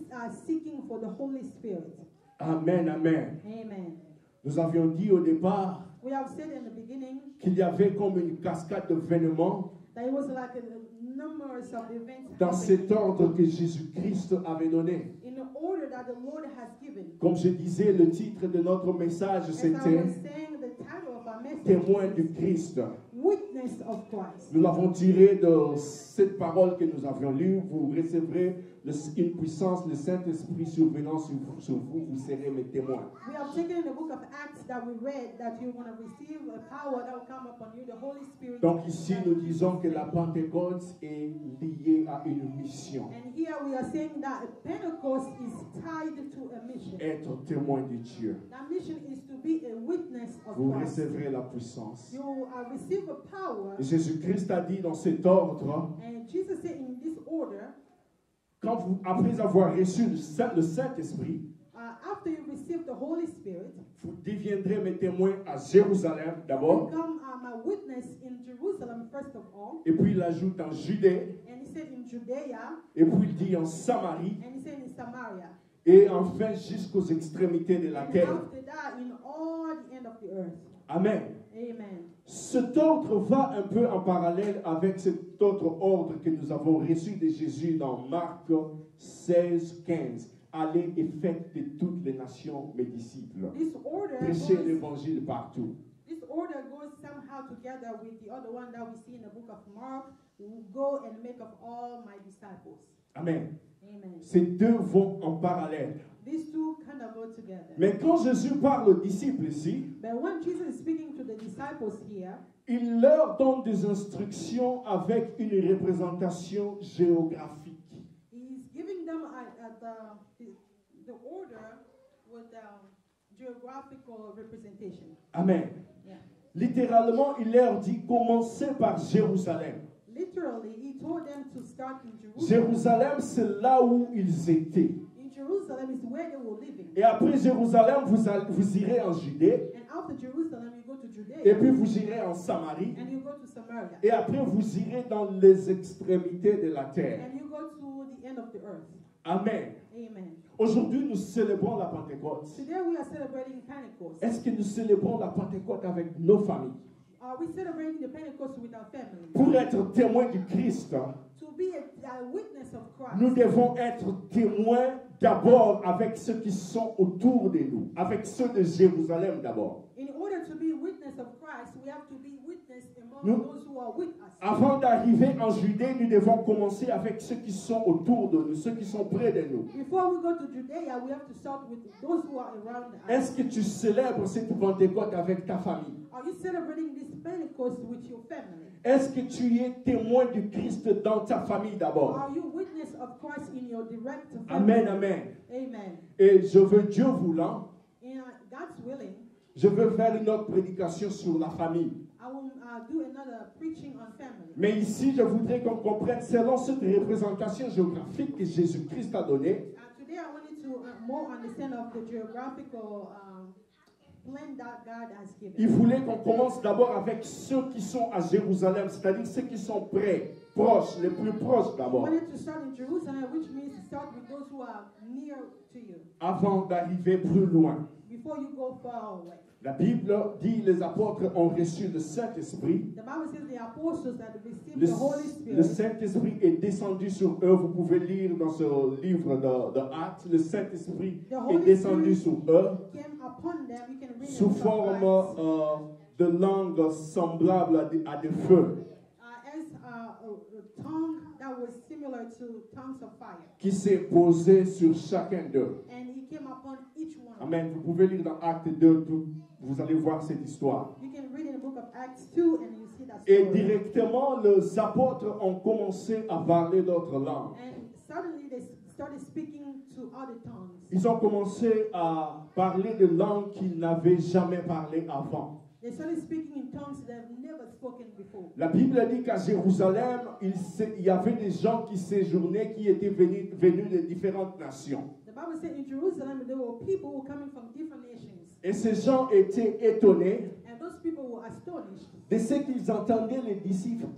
seeking for the Holy Spirit? Amen, amen. Amen. Nous avions dit au départ We have said in the beginning qu'il y avait comme une cascade d'événements that it was like a numerous of events dans happening cet ordre que Jésus-Christ avait donné. in the order that the Lord has given. Comme je disais, le titre de notre message, As I c'était was saying, the title of our message Témoin is du Christ. Witness of Christ. Nous l'avons tiré de cette parole que nous avions lue. Vous recevrez une puissance, le Saint-Esprit survenant sur vous, vous serez mes témoins. We have taken in the book of Acts that we read that you're going to receive a power that will come upon you, the Holy Spirit. Donc ici, nous disons que la Pentecôte est liée à une mission. And here we are saying that Pentecost is tied to a mission. Être témoin de Dieu. That mission is to be a witness of Vous Christ. recevrez la puissance. You receive a power, Et Jésus-Christ a dit dans cet ordre, and Jesus said in this order, après avoir reçu le Saint-Esprit, after you receive the Holy Spirit, vous deviendrez mes témoins à Jérusalem d'abord, become my witness in Jerusalem first of all, et puis il ajoute en Judée, and he said in Judea, et puis il dit en Samarie, and he said in Samaria, et enfin jusqu'aux extrémités de la and terre. after that in all the end of the earth. Amen. Amen. Cet ordre va un peu en parallèle avec cet autre ordre que nous avons reçu de Jésus dans Marc 16, 15. Allez et faites de toutes les nations mes disciples. This order Prêchez goes, l'évangile partout. this order goes somehow together with the other one that we see in the book of Mark. Go and make of all my disciples. Amen. Amen. Ces deux vont en parallèle. These two kind of go together. Mais quand Jésus parle aux disciples ici, But when Jesus is speaking to the disciples here, il leur donne des instructions avec une représentation géographique. he's giving them the order with geographical representation. Amen. Yeah. Littéralement, il leur dit commencez par Jérusalem. Literally, he told them to start in Jerusalem. Jérusalem, c'est là où ils étaient. In Jerusalem is where they were living. Et après Jérusalem, vous irez en Judée. And after Jerusalem, you go to Judea. Et puis vous irez en Samarie. And you go to Samaria. Et après, vous irez dans les extrémités de la terre. And you go to the end of the earth. Amen. Amen. Aujourd'hui, nous célébrons la Pentecôte. Today we are celebrating Pentecost. Est-ce que nous célébrons la Pentecôte avec nos familles? Are we celebrating the Pentecost with our family? Pour être témoins du Christ, To be a witness of Christ. nous devons être témoins d'abord avec ceux qui sont autour de nous, avec ceux de Jérusalem d'abord. In order to be witness of Christ, we have to be witness among Nous- those who are with us. Avant d'arriver en Judée, nous devons commencer avec ceux qui sont autour de nous, ceux qui sont près de nous. Before we go to Judea, we have to start with those who are around us. Est-ce que tu célèbres cette Pentecôte avec ta famille? Are you celebrating this Pentecost with your family? Est-ce que tu es témoin du Christ dans ta famille d'abord? Are you witness of Christ in your direct family? Amen, amen. Amen. Et je veux, Dieu voulant, And God's willing, je veux faire une autre prédication sur la famille. I will do another preaching on family. Mais ici, je voudrais qu'on comprenne, selon cette représentation géographique que Jésus-Christ a donnée, Today I wanted to more understand of the geographical plan that God has given. il voulait qu'on commence d'abord avec ceux qui sont à Jérusalem, c'est-à-dire ceux qui sont près, proches, les plus proches I d'abord, wanted to start in Jerusalem, which means to start with those who are near to you avant d'arriver plus loin. before you go far away. La Bible dit les apôtres ont reçu le Saint-Esprit. The Bible says the apostles that received Le, the Holy le Spirit. Saint-Esprit est descendu sur eux. Vous pouvez lire dans ce livre de Actes. Le Saint-Esprit The est Holy descendu Spirit sur eux came upon them. You can read sous it from forme Acts. de langue semblable à des feux As a tongue that was similar to tongues of fire. qui s'est posé sur chacun d'eux. And he came upon each one. Amen. Vous pouvez lire dans Actes 2, vous allez voir cette histoire. You can read in the book of Acts 2 and you see that Et story. directement, les apôtres ont commencé à parler d'autres langues. And suddenly they started speaking to other tongues. Ils ont commencé à parler de langues qu'ils n'avaient jamais parlé avant. They started speaking in tongues they've never spoken before. La Bible dit qu'à Jérusalem, il y avait des gens qui séjournaient, qui étaient venus de différentes nations. The Bible said in Jerusalem there were people who were coming from different nations. Et ces gens étaient étonnés And those people were astonished de ce qu'ils entendaient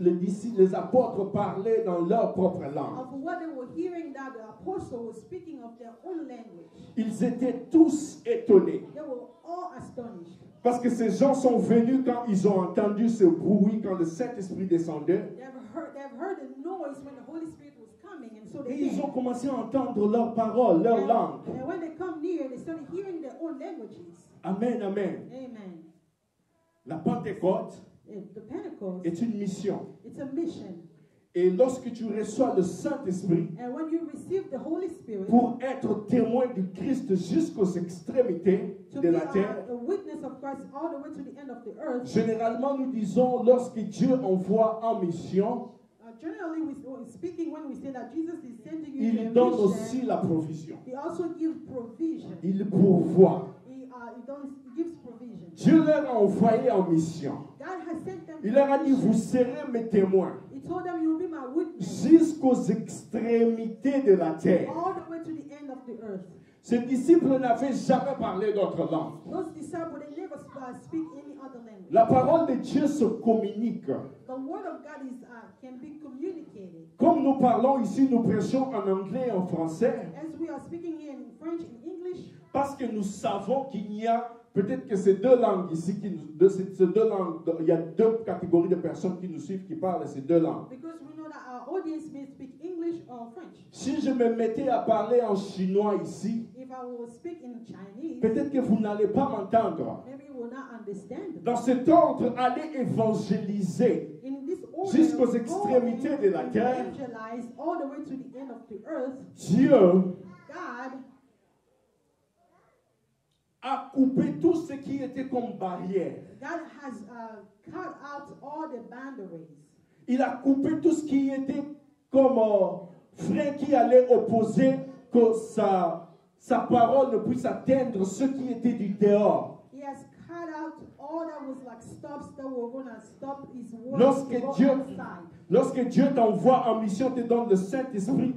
les apôtres parler dans leur propre langue. of what they were hearing, that the apostle was speaking of their own language. Ils étaient tous étonnés. They were all astonished. Parce que ces gens sont venus quand ils ont entendu ce bruit, quand le Saint-Esprit descendait. They've heard the noise when the Holy Spirit was coming, and so Et they ils came. ont commencé à entendre leurs paroles, leur langue. And when they come near, they started hearing their own languages. Amen, amen. Amen. La Pentecôte The Pentecost, est une mission. it's a mission. Et lorsque tu reçois le Saint-Esprit And when you receive the Holy Spirit, pour être témoin du Christ jusqu'aux extrémités to de be la terre, a witness of Christ all the way to the end of the earth, généralement nous disons lorsque Dieu envoie en mission, generally speaking, when we say that Jesus is sending you il to donne a aussi mission, la provision. He also gives provision. Il pourvoit. He gives provision. Dieu leur a envoyé en mission. God has sent them. Il to leur a a dit, mission. vous serez mes témoins He told them, "You will be my witness jusqu'aux extrémités de la terre. all the way to the end of the earth." Ces disciples n'avaient jamais parlé d'autre langue. Those disciples, they never speak any other language. La parole de Dieu se communique. The word of God can be communicated. Comme nous parlons ici, nous prêchons en anglais et en français, As we are speaking here in French, in English, parce que nous savons qu'il y a peut-être que ces deux langues ici, ces deux langues, il y a deux catégories de personnes qui nous suivent qui parlent ces deux langues. because we know that our audience may speak English or French. Si je me mettais à parler en chinois ici, If I will speak in Chinese, peut-être que vous n'allez pas m'entendre. maybe you will not understand. Dans cet ordre, allez évangéliser In this order, jusqu'aux go extrémités de la and terre. evangelize all the way to the end of the earth. Dieu God a coupé tout ce qui était comme barrière. God has cut out all the boundaries. Il a coupé tout ce qui était comme frein qui allait opposer que sa parole ne puisse atteindre ceux qui étaient du dehors. He has cut out all that was like stops that were going to stop his word Lorsque to go Dieu, outside. lorsque Dieu t'envoie en mission, te donne le Saint-Esprit,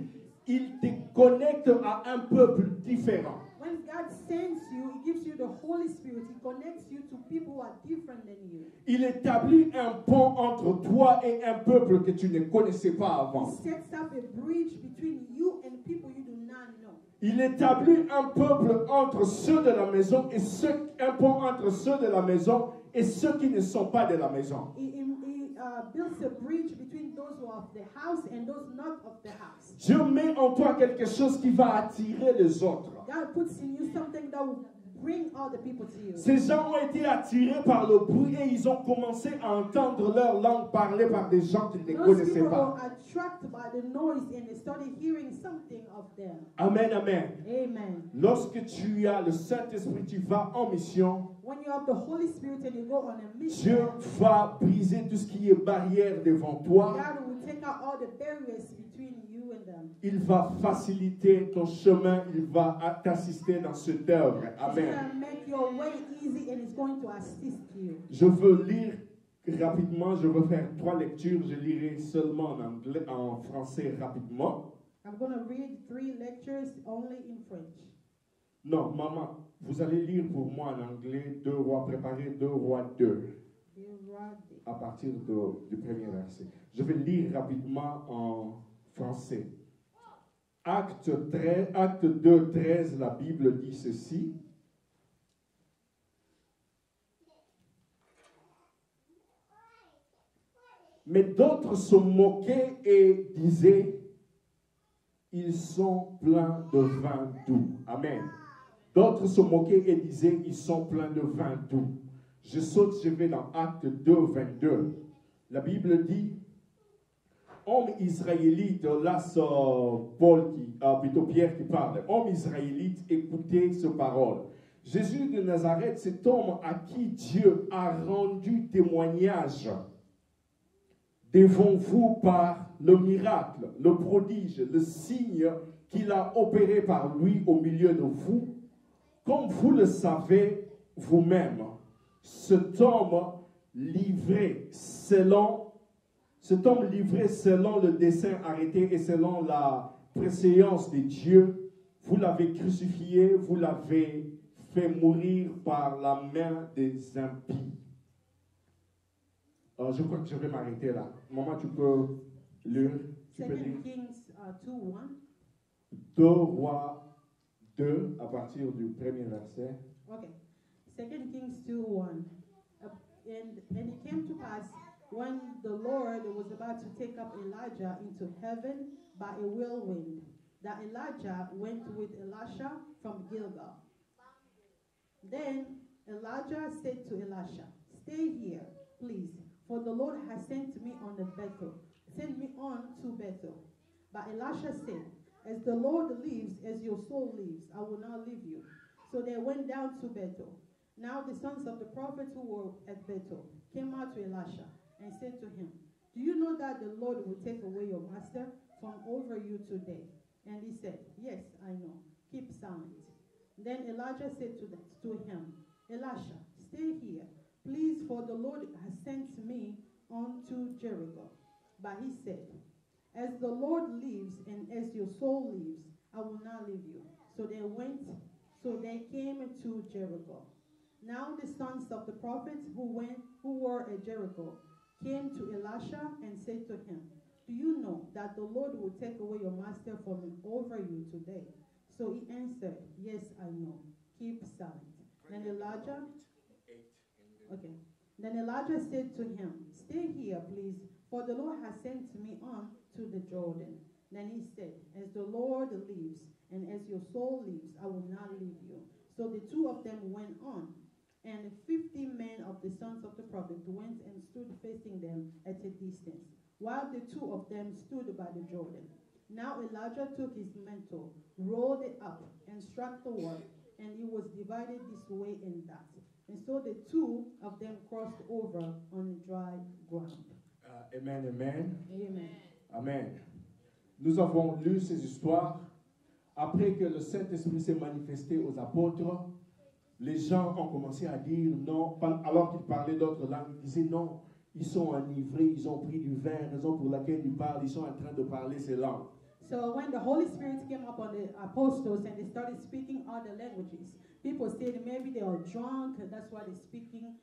il te connecte à un peuple différent. When God sends you, He gives you the Holy Spirit. He connects you to people who are different than you. Il établit un pont entre toi et un peuple que tu ne connaissais pas avant. He sets up a bridge between you and people you do not know. Il établit un peuple entre ceux de la maison et un pont entre ceux de la maison et ceux qui ne sont pas de la maison. He builds a bridge between those who are of the house and those not of the house. Dieu met en toi quelque chose qui va attirer les autres. God puts in you something that will bring all the people to you. Ces gens ont été attirés par le bruit et ils ont commencé à entendre leur langue parlée par des gens qu'ils ne Those connaissaient people pas. were attracted by the noise and they started hearing something of them. Amen, amen. Amen. Lorsque tu as le Saint-Esprit, tu vas en mission. When you have the Holy Spirit and you go on a mission, Dieu va briser tout ce qui est barrière devant toi. God will take out all the barriers between you and them. il va faciliter ton chemin, il va t'assister dans cette œuvre. It's Amen. going to make your way easy and it's going to assist you. Je veux lire rapidement, je veux faire 3 lectures, je lirai seulement en anglais, en français rapidement. I'm going to read 3 lectures only in French. Non, maman, vous allez lire pour moi en anglais 2 Rois, préparer 2 Rois 2 à partir du premier verset. Je vais lire rapidement en français. Acte 2, 13, la Bible dit ceci. Mais d'autres se moquaient et disaient, ils sont pleins de vin doux. Amen. D'autres se moquaient et disaient, ils sont pleins de vin doux. Je saute, je vais dans Acte 2, 22. La Bible dit, homme israélite, là c'est plutôt Pierre qui parle. Homme israélite, écoutez ce parole. Jésus de Nazareth, cet homme à qui Dieu a rendu témoignage devant vous par le miracle, le prodige, le signe qu'il a opéré par lui au milieu de vous. Comme vous le savez vous-même, cet homme livré selon le dessein arrêté et selon la préséance de Dieu, vous l'avez crucifié, vous l'avez fait mourir par la main des impies. Je crois que je vais m'arrêter là. Maman, tu peux lire. Tu peux lire. 2 Kings 2:1. 2 Rois 2 à partir du premier verset. Okay. 2 Kings 2:1. And it came to pass when the Lord was about to take up Elijah into heaven by a whirlwind, that Elijah went with Elisha from Gilgal. Then Elijah said to Elisha, "Stay here, please, for the Lord has sent me on to Bethel. Send me on to Bethel." But Elisha said, "As the Lord lives, as your soul lives, I will not leave you." So they went down to Bethel. Now the sons of the prophets who were at Bethel came out to Elisha and said to him, "Do you know that the Lord will take away your master from over you today?" And he said, "Yes, I know. Keep silent." Then Elijah said to him, "Elisha, stay here, please, for the Lord has sent me on to Jericho." But he said, "As the Lord lives and as your soul lives, I will not leave you." So they came to Jericho. Now the sons of the prophets who were at Jericho came to Elisha and said to him, "Do you know that the Lord will take away your master from over you today?" So he answered, "Yes, I know. Keep silent." Then Elijah said to him, "Stay here, please, for the Lord has sent me on to the Jordan." Then he said, "As the Lord lives and as your soul lives, I will not leave you." So the two of them went on, and 50 men of the sons of the prophet went and stood facing them at a distance, while the two of them stood by the Jordan. Now Elijah took his mantle, rolled it up, and struck the water, and it was divided this way and that. And so the two of them crossed over on dry ground. Amen, amen. Amen. Amen. Nous avons lu ces histoires. Après que le Saint-Esprit s'est manifesté aux apôtres, les gens ont commencé à dire non, alors qu'ils parlaient d'autres langues, ils disaient non, ils sont enivrés, ils ont pris du vin, raison pour laquelle ils parlent, ils sont en train de parler ces langues. So when the Holy Spirit came up on the apostles and they started speaking other languages, people said maybe they are drunk, and that's why they're speaking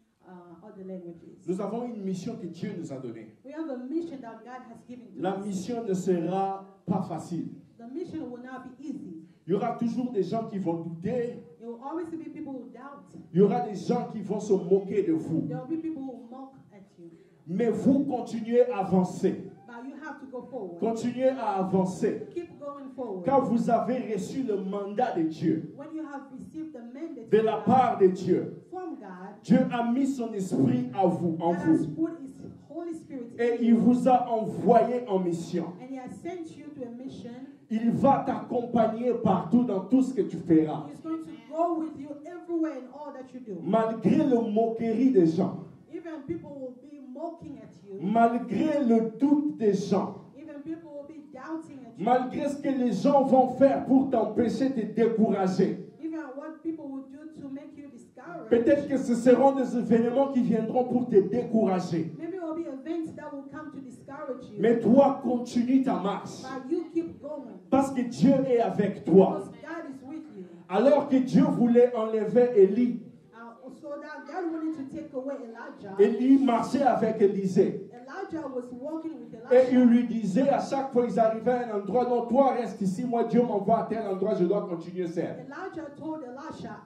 other languages. Nous avons une mission que Dieu nous a donnée. We have a mission that God has given to La us. mission ne sera pas facile. The mission will not be easy. Il y aura toujours des gens qui vont douter. There will always be people who doubt. Il y aura des gens qui vont se moquer de vous. There will be people who mock at you. Mais vous continuez à avancer. But you have to go forward. Continuez à avancer. Keep going forward. Quand vous avez reçu le mandat de Dieu, When you have received the mandate de la part de Dieu, from God, Dieu a mis son esprit en vous, God has vous. put His Holy Spirit Et in il you, vous a envoyé en mission. and He has sent you to a mission. Il va t'accompagner partout dans tout ce que tu feras. He's going to go with you everywhere in all that you do. Malgré le moquerie des gens, Even people will be mocking at you. malgré le doute des gens, Even people will be doubting at malgré ce que les gens vont faire pour t'empêcher de te décourager. Even what people will do to make you discouraged. Peut-être que ce seront des événements qui viendront pour te décourager. Maybe it will be events that will come to discourage you. Mais toi, continue ta marche. But you keep going. Parce que Dieu est avec toi. Because God is with you. Alors que Dieu voulait enlever Élie, So that God wanted to take away Elijah. Élie marchait avec Élisée. Elijah was walking with Et il Elisha. lui disait à chaque fois qu'ils arrivaient à un endroit, non, toi reste ici, moi Dieu m'envoie à tel endroit, je dois continuer seul. Elijah told Elisha,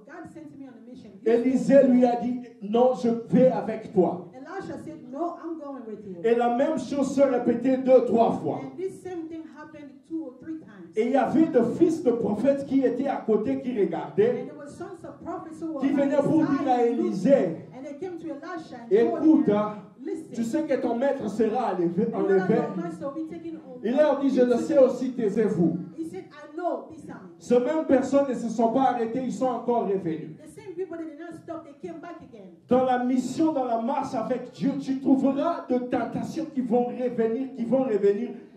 God sent me on a mission. Élisée lui a dit, non, je vais avec toi. Elisha said, no, I'm going with you. Et la même chose se répétait 2-3 fois. And this same thing happened 2 or 3 times. Et il y avait des fils de prophètes qui étaient à côté, qui And regardaient, there were sons of prophets who were qui on venaient the pour side dire à looking. Élisée, And they came to Elisha and écoute, told hein, him, listen, tu sais que ton maître sera enlevé. you know that your enlevé. master will be taken over. Il leur dit, je le sais aussi, taisez-vous. He said, I know this time. Ces mêmes personnes ne se sont pas arrêtées, ils sont encore revenus. The same people that did not stop, they came back again. Dans la mission, dans la marche avec Dieu, tu trouveras de tentations qui vont revenir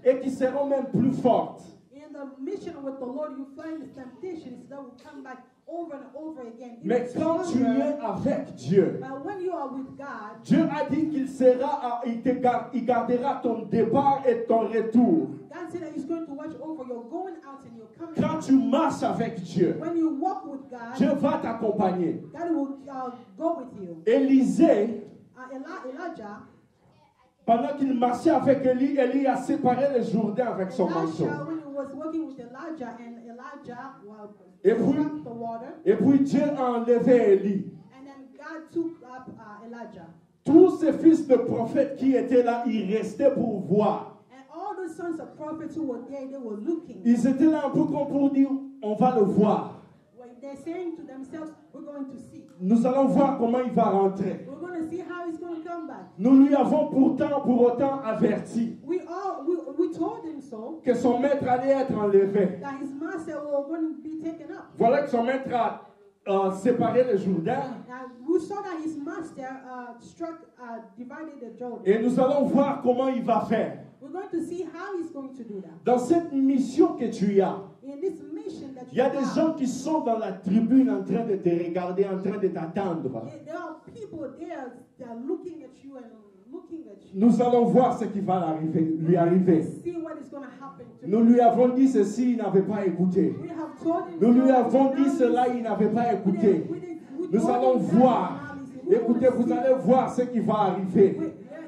et qui seront même plus fortes. In the mission with the Lord, you find the temptations that will come back over and over again. Mais Even quand tu stronger. es avec Dieu, But when you are with God, Dieu a dit qu'il sera, il gardera ton départ et ton retour. God said that He's going to watch over your going out and your coming Quand out. tu marches avec Dieu, When you walk with God, Dieu va t'accompagner. God will go with you. Élisée, Elijah, pendant qu'il marchait avec Élie, Élie a séparé le Jourdain avec son manteau. Elisha, when he was working with Elijah, and Elijah Et puis, struck the water, et puis Dieu a enlevé Élie. and then God took up Elijah. Tous ces fils de prophètes qui étaient là, ils restaient pour voir. And all the sons of prophets who were there, they were looking. Ils étaient là un peu comme pour dire, on va le voir. Well, they're saying to themselves, we're going to see. Nous allons voir comment il va rentrer. We're going to see how he's going to come back. Nous lui avons pour autant averti We told him so, que son maître allait être enlevé. that his master was going to be taken up. Voilà que son maître a séparé le Jourdain. And we saw that his master divided the Jordan. Et nous allons voir comment il va faire. We're going to see how he's going to do that. Dans cette mission que tu as, In this mission that il y a you des have, gens qui sont dans la tribune en train de te regarder, en train de t'attendre. there are people there that are looking at you and looking at you. Nous allons voir ce qui va lui arriver. See what is going to happen to Nous him. lui avons dit ceci, il n'avait pas écouté. We have told him Nous lui so, avons but dit now cela, he's- il n'avait pas we écouté. didn't- we Nous told allons him that, voir. now he's- Écoutez, vous allez voir ce qui va arriver.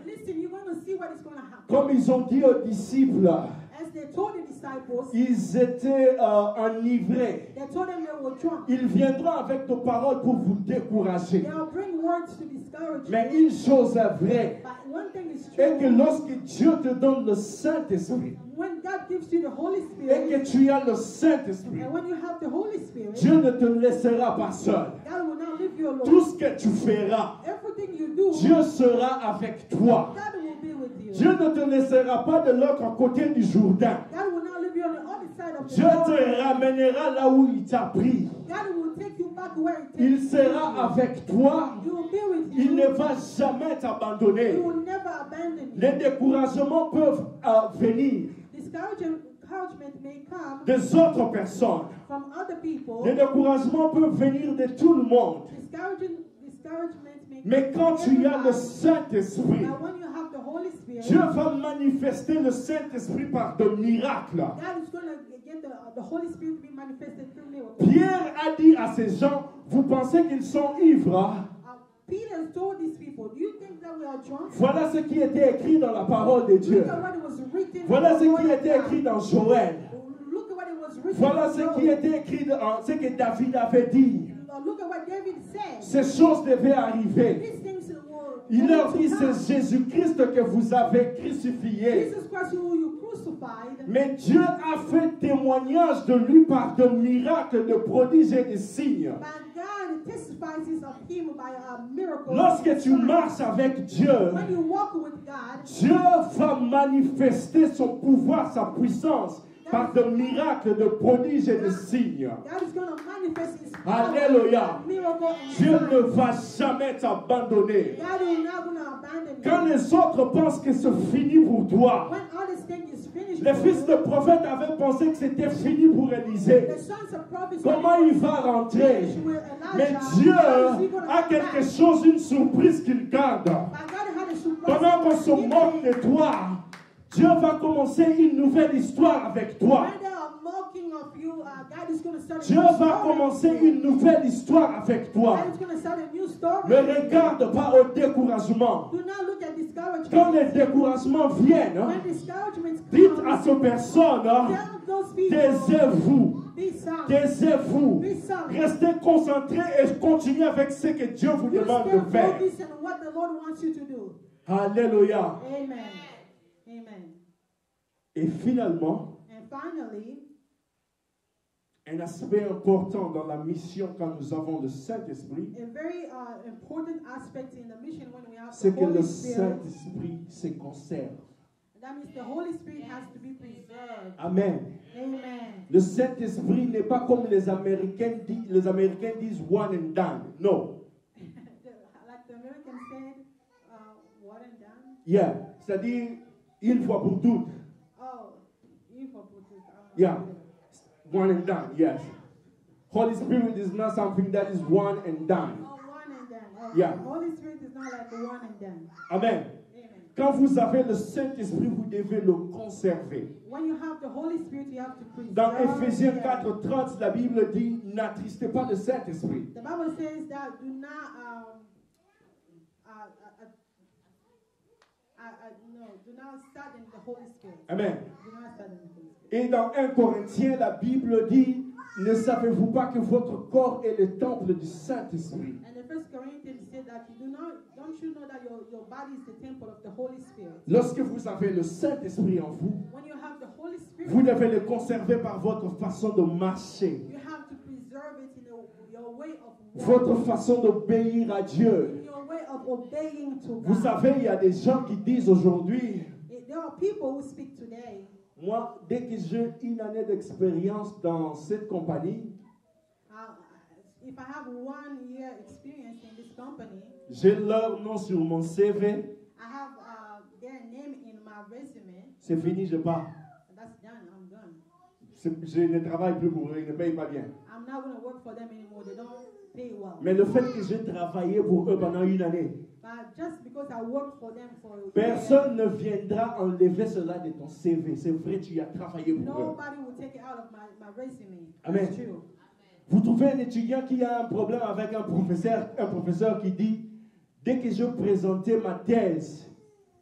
Listen, you're going to see what is going to happen. Comme ils ont dit aux disciples, As they told the disciples, ils étaient enivrés. they told them they were drunk. Ils viendront avec nos paroles pour vous décourager. They'll bring words to discourage Mais you. une chose est vraie, But one thing is est que true. lorsque Dieu te donne le Saint-Esprit, When God gives you the Holy et que Spirit, tu as le Saint-Esprit, and when you have the Holy Spirit, Dieu ne te laissera pas seul. God will not leave you alone. Tout ce que tu feras, Everything you do, Dieu sera avec toi. God will be with you. Dieu ne te laissera pas de l'autre côté du Jourdain. God will not leave you on the other side of the Dieu Jordan. te ramènera là où il t'a pris. God will take you back where He Il takes sera you. avec toi. He will be with Il you. ne va jamais He t'abandonner. will never abandon you. Les découragements peuvent venir Encouragement may come des autres personnes. from other people. Les découragements peuvent venir de tout le monde. Discouragement may Mais come quand from tu as le everybody. Saint-Esprit, But when you have the Holy Spirit, Dieu va manifester le Saint-Esprit par de miracles. God is going to get the Holy Spirit to be manifested through miracles. Pierre a dit à ces gens, vous pensez qu'ils sont ivres? Peter told these people, do you think that we are drunk? Voilà ce qui était écrit dans la parole de Dieu. Look at what it was written. Voilà in ce the qui Word of était God. écrit dans Joël. Look at what it was written. Voilà in ce Job. qui était écrit dans ce que David avait dit. Look at what David said. Ces choses devaient arriver. These things were Il leur going dit, to come. c'est Jésus-Christ que vous avez crucifié. Jesus Christ who you crucified. Mais Dieu a fait témoignage de lui par de miracles, de prodiges et de signes. But God testifies of him by a miracle. Lorsque tu marches avec Dieu, When you walk with God, Dieu va manifester son pouvoir, sa puissance par de miracles, de prodiges et de signes. God is going to manifest his power. Alléluia. Miracle and Dieu sign. ne va jamais t'abandonner. God is not going to abandon Quand you. les autres pensent que c'est fini pour toi, When others think it's finished mission Les for fils de you. prophètes avaient pensé que c'était fini pour Élisée. The sons of prophets Comment il va rentrer? Mais Dieu a quelque chose, une surprise qu'il garde. Pendant qu'on se moque de toi, Dieu va commencer une nouvelle histoire avec toi. Dieu va commencer une nouvelle histoire avec toi. Ne regarde pas au découragement. Quand les découragements viennent, dites à ces personnes, taisez-vous. Taisez-vous. Restez concentrés et continuez avec ce que Dieu vous demande de faire. Alléluia. Amen. Amen. Et finalement, And finally, un aspect important dans la mission quand nous avons le Saint-Esprit, a very important aspect in the mission when we have the c'est que le Holy Spirit. Saint-Esprit se conserve. That means the Holy Spirit has to be preserved. Amen. Amen. Le Saint-Esprit n'est pas comme les Américains disent one and done. No. Like the American said, what and done? Yeah. C'est-à-dire une fois pour toutes. Oh, you for put it. Yeah. One and done. Yes. Holy Spirit is not something that is one and done. Oh, one and done. Okay. Yeah. Holy Spirit is not like the one and done. Amen. Amen. Quand vous avez le Saint-Esprit, vous devez le conserver. When you have the Holy Spirit, you have to preserve. Dans Éphésiens it. 4:30, la Bible dit, n'attristez pas le Saint-Esprit. The Bible says that do not do not sadden the Holy Spirit. Amen. Do not sadden the Holy Spirit. Et dans 1 Corinthiens, la Bible dit, ne savez-vous pas que votre corps est le temple du Saint-Esprit? And the First Corinthians said that don't you know that your body is the temple of the Holy Spirit? Lorsque vous avez le Saint-Esprit en vous, When you have the Holy Spirit, vous devez le conserver par votre façon de marcher, you have to preserve it in your way of votre walking, façon d'obéir à Dieu. in your way of obeying to God. Vous savez, il y a des gens qui disent aujourd'hui, There are people who speak today. moi, dès que j'ai une année d'expérience dans cette compagnie, If I have 1 year experience in this company, j'ai leur nom sur mon CV, I have their name in my resume. c'est fini, je pars. That's done. I'm done. Je ne travaille plus pour eux, ils ne payent pas bien. I'm not going to work for them anymore. They don't pay well. Mais le fait que j'ai travaillé pour eux pendant une année, But just because I work for them for a year, personne ne viendra enlever cela de ton CV. C'est vrai, tu as travaillé pour eux. nobody will take it out of my resume. Amen. That's true. Vous trouvez un étudiant qui a un problème avec un professeur qui dit, dès que je présentais ma thèse,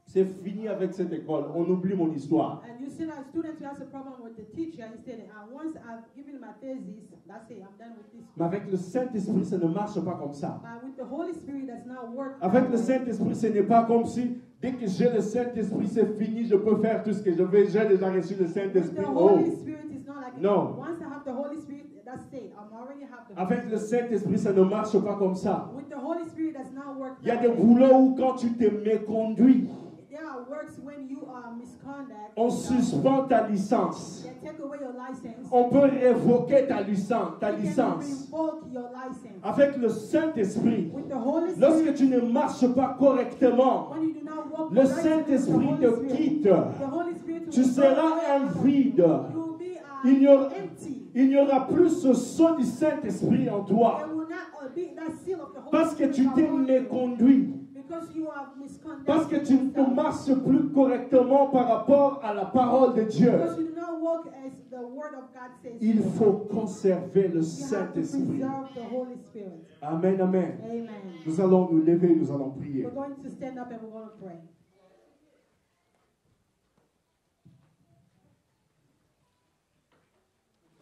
c'est fini avec cette école, on oublie mon histoire. And you see that student who has a problem with the teacher, he said, once I've given my thesis, that's it, I'm done with this. Mais avec le Saint-Esprit, ça ne marche pas comme ça. But with the Holy Spirit, that's not work. Avec le Saint-Esprit, ce n'est pas comme si, dès que j'ai le Saint-Esprit, c'est fini, je peux faire tout ce que je veux, j'ai déjà reçu le With Saint-Esprit. the Oh. Holy Spirit, it's not like No. once I have the Holy Spirit, that's it. I'm already have the Holy Avec le Spirit. Saint-Esprit, ça ne marche pas comme ça. With the Holy Spirit, that's not work. Il y a that des way. boulots où quand tu te méconduis, There are works when you are misconduct. on suspend ta licence. They take away your license. On peut révoquer ta licence. They can revoke your license. Avec le Saint-Esprit, With the Holy Spirit, lorsque tu ne marches pas correctement, when you do not walk le correctly with the Saint-Esprit Holy te Spirit, quitte. the Holy Spirit will Tu go seras away. un vide. You will be Il n'y aura, empty. il n'y aura plus ce son du Saint-Esprit en There toi. will not be that seal of the Holy Parce que Spirit tu t'es around you. méconduit. Because you have misconducted Parce que tu ne yourself. marches plus correctement par rapport à la parole de Dieu. Because you do not walk as the word of God says. Il to. faut conserver le You have to Saint-Esprit. preserve the Holy Spirit. Amen, amen. Amen. Nous allons nous lever, nous allons prier. We're going to stand up and we're going to pray.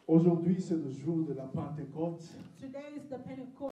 Aujourd'hui, c'est le jour de la Pentecôte. Today is the Pentecost.